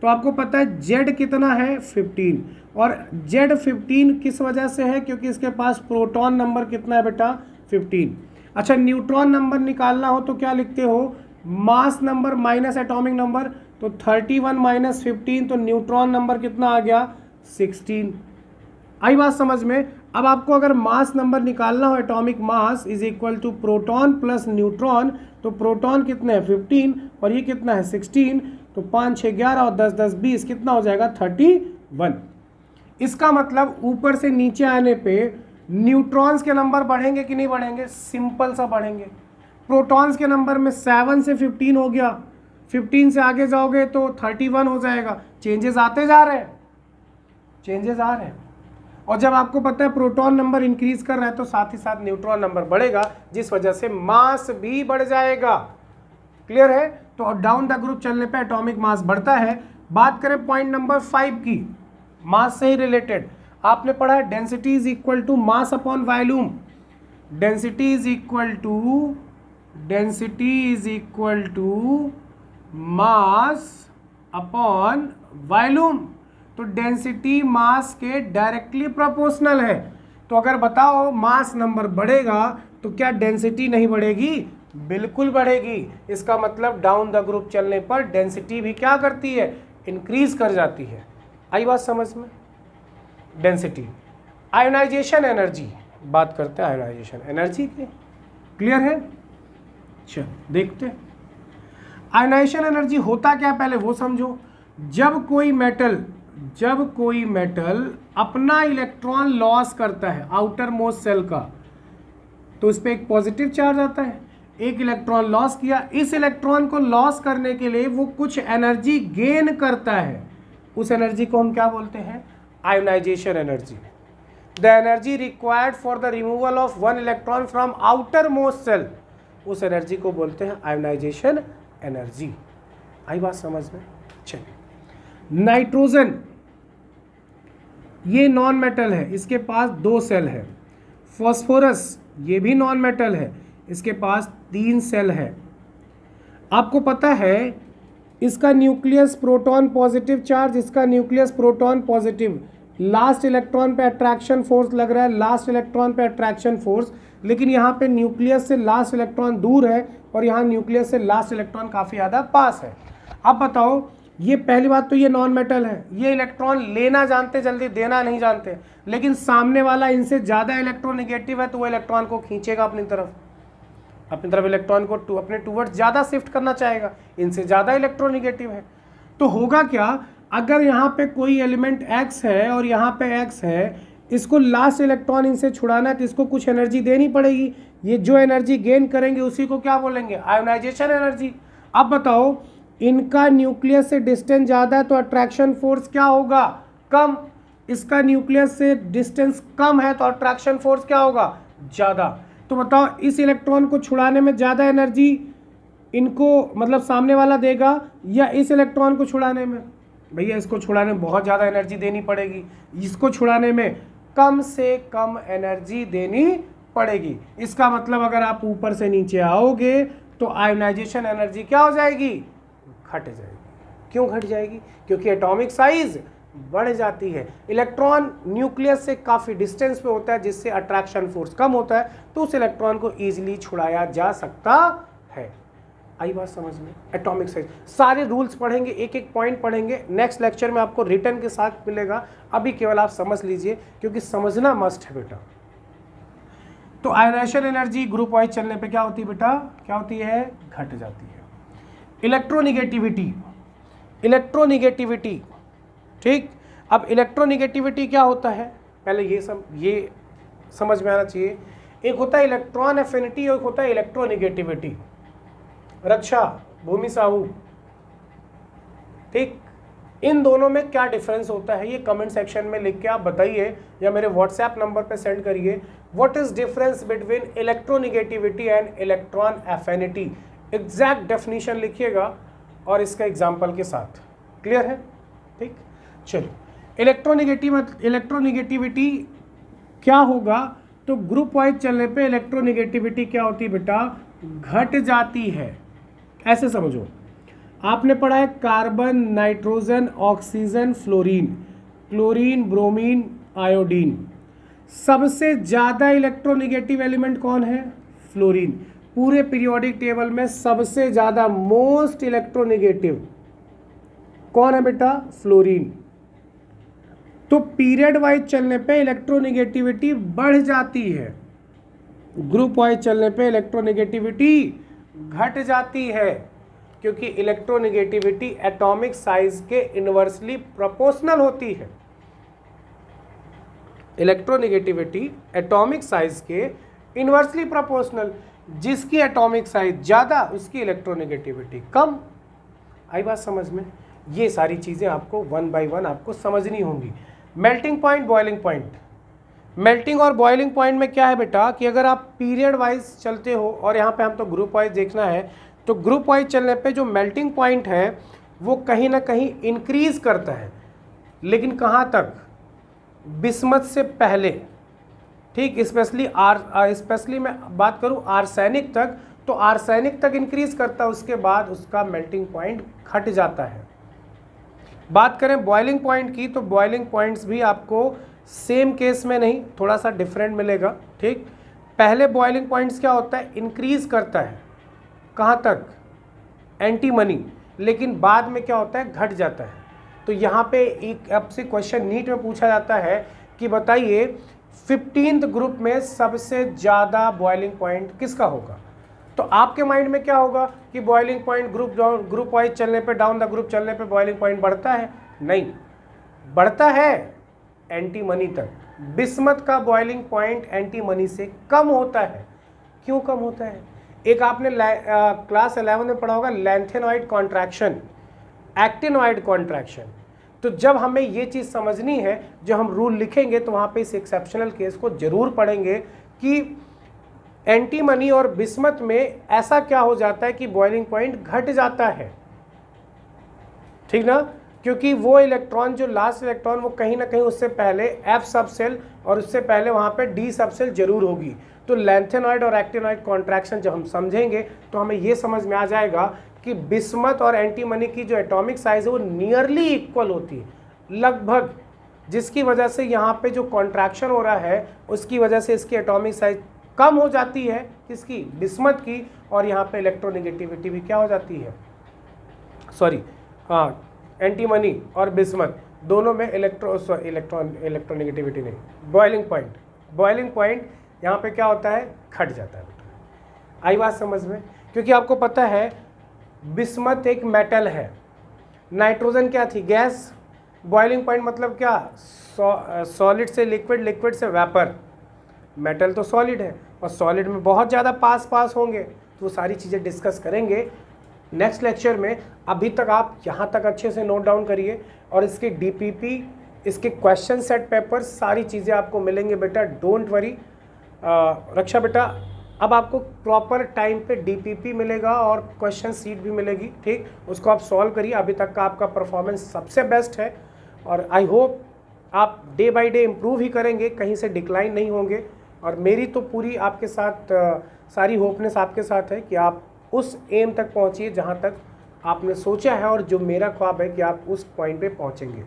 तो आपको पता है जेड कितना है? 15। और जेड 15 किस वजह से है? क्योंकि इसके पास प्रोटॉन नंबर कितना है बेटा? 15। अच्छा, न्यूट्रॉन नंबर निकालना हो तो क्या लिखते हो? Mass number minus atomic number, तो 31 माइनस 15, तो न्यूट्रॉन नंबर कितना आ गया? 16। आई बात समझ में? अब आपको अगर मास नंबर निकालना हो, atomic mass is equal to proton plus neutron, तो प्रोटॉन कितने हैं 15 और ये कितना है 16, तो 5 6 11 और 10 10 20 कितना हो जाएगा 31। इसका मतलब ऊपर से नीचे आने पे न्यूट्रॉन्स के नंबर बढ़ेंगे कि नहीं बढ़ेंगे, सिंपल सा बढ़ेंगे। प्रोटॉन्स के नंबर में 7 से 15 हो गया, 15 से आगे जाओगे तो 31 हो जाएगा। चेंजेस आते जा रहे हैं, चेंजेस आ रहे हैं। और जब आपको पता है प्रोटॉन नंबर इंक्रीज कर रहा है तो साथ ही साथ न्यूट्रॉन नंबर बढ़ेगा, जिस वजह से मास भी बढ़ जाएगा। क्लियर है? तो डाउन द ग्रुप चलने पे एटॉमिक मास बढ़ता है। बात करें पॉइंट नंबर 5 की, मास से ही रिलेटेड, आपने पढ़ा है density is equal to mass upon volume. Density is equal to mass upon volume. तो डेंसिटी मास के डायरेक्टली प्रोपोर्शनल है। तो अगर बताओ मास नंबर बढ़ेगा तो क्या डेंसिटी नहीं बढ़ेगी? बिल्कुल बढ़ेगी। इसका मतलब डाउन द ग्रुप चलने पर डेंसिटी भी क्या करती है, इंक्रीज कर जाती है। आई बात समझ में? डेंसिटी। आयोनाइजेशन एनर्जी, बात करते हैं आयोनाइजेशन एनर्जी की। क्लियर है? चल देखते हैं आयोनाइजेशन एनर्जी होता क्या, पहले वो समझो। जब कोई मेटल अपना इलेक्ट्रॉन लॉस करता है आउटर मोस्ट सेल का, तो इस पर एक पॉजिटिव चार्ज आता है। एक इलेक्ट्रॉन लॉस किया, इस इलेक्ट्रॉन को लॉस करने के लिए वो कुछ एनर्जी गेन करता है। उस एनर्जी को हम क्या बोलते हैं? Ionisation energy. The energy required for the removal of one electron from outermost shell, उस एनर्जी को बोलते हैं आयोनाइजेशन एनर्जी। आई बात समझ में? चलिए, नाइट्रोजन ये नॉन मेटल है, इसके पास 2 सेल है। फॉस्फोरस ये भी नॉन मेटल है, इसके पास 3 सेल है। आपको पता है इसका न्यूक्लियस प्रोटॉन पॉजिटिव चार्ज, इसका nucleus proton positive. Last electron पे अट्रैक्शन फोर्स लग रहा है, लास्ट इलेक्ट्रॉन पे अट्रैक्शन फोर्स, लेकिन यहाँ पे न्यूक्लियस से लास्ट इलेक्ट्रॉन दूर है और यहाँ न्यूक्लियस से लास्ट इलेक्ट्रॉन काफ़ी ज़्यादा पास है। अब बताओ, ये पहली बात तो ये नॉन मेटल है, ये इलेक्ट्रॉन लेना जानते, जल्दी देना नहीं जानते, लेकिन सामने वाला इनसे ज़्यादा इलेक्ट्रोनिगेटिव है तो वो इलेक्ट्रॉन को खींचेगा अपनी तरफ इलेक्ट्रॉन को अपने टूवर्ड्स ज़्यादा शिफ्ट करना चाहेगा। इनसे ज़्यादा इलेक्ट्रोनिगेटिव है तो होगा क्या, अगर यहाँ पे कोई एलिमेंट x है और यहाँ पे x है, इसको लास्ट इलेक्ट्रॉन इनसे छुड़ाना है तो इसको कुछ एनर्जी देनी पड़ेगी। ये जो एनर्जी गेन करेंगे उसी को क्या बोलेंगे? Ionisation energy. अब बताओ, इनका न्यूक्लियस से डिस्टेंस ज़्यादा है तो अट्रैक्शन फोर्स क्या होगा? कम। इसका न्यूक्लियस से डिस्टेंस कम है तो अट्रैक्शन फोर्स क्या होगा? ज़्यादा। तो बताओ, इस इलेक्ट्रॉन को छुड़ाने में ज़्यादा एनर्जी इनको मतलब सामने वाला देगा या इस इलेक्ट्रॉन को छुड़ाने में? भैया इसको छुड़ाने में बहुत ज़्यादा एनर्जी देनी पड़ेगी, इसको छुड़ाने में कम से कम एनर्जी देनी पड़ेगी। इसका मतलब अगर आप ऊपर से नीचे आओगे तो आयोनाइजेशन एनर्जी क्या हो जाएगी? घट जाएगी। क्यों घट जाएगी? क्योंकि एटॉमिक साइज बढ़ जाती है। इलेक्ट्रॉन न्यूक्लियस से काफ़ी डिस्टेंस पे होता है जिससे अट्रैक्शन फोर्स कम होता है, तो उस इलेक्ट्रॉन को ईजिली छुड़ाया जा सकता है। आई बात समझ में? एटॉमिक साइज सारे रूल्स पढ़ेंगे, एक एक पॉइंट पढ़ेंगे। नेक्स्ट लेक्चर में आपको रिटर्न के साथ मिलेगा, अभी केवल आप समझ लीजिए क्योंकि समझना मस्ट है बेटा। तो आयोनाइजेशन एनर्जी ग्रुप वाइज चलने पे क्या होती है बेटा? क्या होती है? घट जाती है। इलेक्ट्रोनिगेटिविटी, ठीक। अब इलेक्ट्रोनिगेटिविटी क्या होता है, पहले ये समझ में आना चाहिए। एक होता है इलेक्ट्रॉन एफिनिटी और एक होता है इलेक्ट्रोनिगेटिविटी। रक्षा, भूमि साहू, ठीक, इन दोनों में क्या डिफरेंस होता है ये कमेंट सेक्शन में लिख के आप बताइए या मेरे व्हाट्सएप नंबर पे सेंड करिए। What is difference between electronegativity and electron affinity? Exact definition लिखिएगा और इसका एग्जाम्पल के साथ। क्लियर है? ठीक, चलो। इलेक्ट्रोनिगेटिविटी क्या होगा? तो ग्रुप वाइज चलने पे इलेक्ट्रोनिगेटिविटी क्या होती है बेटा? घट जाती है। ऐसे समझो, आपने पढ़ा है carbon, nitrogen, oxygen, fluorine, chlorine, bromine, iodine. सबसे ज़्यादा इलेक्ट्रोनिगेटिव एलिमेंट कौन है? फ्लोरीन। पूरे पीरियोडिक टेबल में सबसे ज़्यादा मोस्ट इलेक्ट्रोनिगेटिव कौन है बेटा? फ्लोरीन। तो पीरियड वाइज चलने पे इलेक्ट्रोनेगेटिविटी बढ़ जाती है, ग्रुप वाइज चलने पे इलेक्ट्रोनेगेटिविटी घट जाती है, क्योंकि इलेक्ट्रोनेगेटिविटी एटॉमिक साइज के इनवर्सली प्रोपोर्शनल होती है। इलेक्ट्रोनेगेटिविटी एटॉमिक साइज के इनवर्सली प्रोपोर्शनल, जिसकी एटॉमिक साइज ज़्यादा उसकी इलेक्ट्रोनेगेटिविटी कम। आई बात समझ में? ये सारी चीज़ें आपको वन बाय वन आपको समझनी होंगी। Melting point, boiling point. Melting और बॉइलिंग पॉइंट में क्या है बेटा कि अगर आप पीरियड वाइज चलते हो, और यहाँ पे हम तो ग्रुप वाइज देखना है, तो ग्रुप वाइज चलने पे जो मेल्टिंग पॉइंट है वो कहीं ना कहीं इंक्रीज करता है, लेकिन कहाँ तक? बिस्मथ से पहले, ठीक। स्पेशली मैं बात करूँ आर्सेनिक तक, तो आर्सेनिक तक इंक्रीज करता है, उसके बाद उसका मेल्टिंग पॉइंट घट जाता है। बात करें बॉइलिंग पॉइंट की, तो बॉइलिंग पॉइंट्स भी आपको सेम केस में नहीं, थोड़ा सा डिफरेंट मिलेगा, ठीक। पहले बॉइलिंग पॉइंट्स क्या होता है? इंक्रीज करता है, कहाँ तक? एंटीमनी, लेकिन बाद में क्या होता है? घट जाता है। तो यहाँ पे एक आपसे क्वेश्चन नीट में पूछा जाता है कि बताइए 15th ग्रुप में सबसे ज़्यादा बॉइलिंग पॉइंट किसका होगा? तो आपके माइंड में क्या होगा कि बॉइलिंग पॉइंट ग्रुप वाइज चलने पे, डाउन द ग्रुप चलने पे बॉइलिंग पॉइंट बढ़ता है? नहीं, बढ़ता है एंटीमनी तक। बिस्मथ का बॉइलिंग पॉइंट एंटीमनी से कम होता है। क्यों कम होता है? एक आपने क्लास 11 में पढ़ा होगा लैंथेनॉइड कॉन्ट्रैक्शन, एक्टिनॉइड कॉन्ट्रैक्शन। तो जब हमें ये चीज़ समझनी है, जो हम रूल लिखेंगे तो वहाँ पे इस एक्सेप्शनल केस को जरूर पढ़ेंगे कि एंटीमनी और बिस्मथ में ऐसा क्या हो जाता है कि बॉइलिंग पॉइंट घट जाता है, ठीक ना। क्योंकि वो इलेक्ट्रॉन, जो लास्ट इलेक्ट्रॉन, वो कहीं ना कहीं उससे पहले एफ सब सेल और उससे पहले वहाँ पे डी सब सेल जरूर होगी। तो लैंथेनॉइड और एक्टिनॉइड कॉन्ट्रैक्शन जब हम समझेंगे तो हमें ये समझ में आ जाएगा कि बिस्मथ और एंटीमनी की जो एटॉमिक साइज है वो नियरली इक्वल होती है, लगभग, जिसकी वजह से यहाँ पे जो कॉन्ट्रैक्शन हो रहा है उसकी वजह से इसकी एटॉमिक साइज कम हो जाती है, किसकी? बिस्मथ की। और यहाँ पे इलेक्ट्रोनेगेटिविटी भी क्या हो जाती है? सॉरी, हाँ, एंटीमनी और बिस्मथ दोनों में इलेक्ट्रोनेगेटिविटी नहीं, बॉइलिंग पॉइंट यहाँ पे क्या होता है? घट जाता है। आई बात समझ में? क्योंकि आपको पता है बिस्मथ एक मेटल है, नाइट्रोजन क्या थी? गैस। बॉइलिंग पॉइंट मतलब क्या? सॉलिड से लिक्विड, लिक्विड से वेपर। मेटल तो सॉलिड है और सॉलिड में बहुत ज़्यादा पास होंगे, तो वो सारी चीज़ें डिस्कस करेंगे नेक्स्ट लेक्चर में। अभी तक आप यहाँ तक अच्छे से नोट डाउन करिए, और इसके डीपीपी, इसके क्वेश्चन सेट पेपर, सारी चीज़ें आपको मिलेंगे बेटा, डोंट वरी। रक्षा बेटा, अब आपको प्रॉपर टाइम पे डीपीपी मिलेगा और क्वेश्चन सीट भी मिलेगी, ठीक। उसको आप सॉल्व करिए। अभी तक का आपका परफॉर्मेंस सबसे बेस्ट है, और आई होप आप डे बाय डे इम्प्रूव ही करेंगे, कहीं से डिक्लाइन नहीं होंगे। और मेरी तो पूरी आपके साथ सारी होपनेस आपके साथ है कि आप उस एम तक पहुंचिए जहां तक आपने सोचा है, और जो मेरा ख्वाब है कि आप उस पॉइंट पे पहुंचेंगे,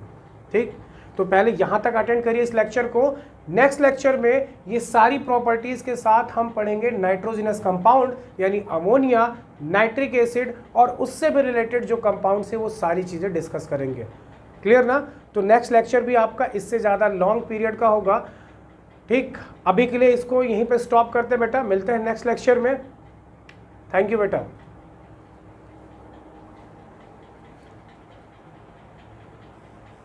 ठीक। तो पहले यहाँ तक अटेंड करिए इस लेक्चर को। नेक्स्ट लेक्चर में ये सारी प्रॉपर्टीज़ के साथ हम पढ़ेंगे नाइट्रोजनस कंपाउंड, यानी अमोनिया, नाइट्रिक एसिड, और उससे भी रिलेटेड जो कंपाउंड है वो सारी चीज़ें डिस्कस करेंगे। क्लियर ना? तो नेक्स्ट लेक्चर भी आपका इससे ज़्यादा लॉन्ग पीरियड का होगा, ठीक। अभी के लिए इसको यहीं पे स्टॉप करते बेटा, मिलते हैं नेक्स्ट लेक्चर में। थैंक यू बेटा।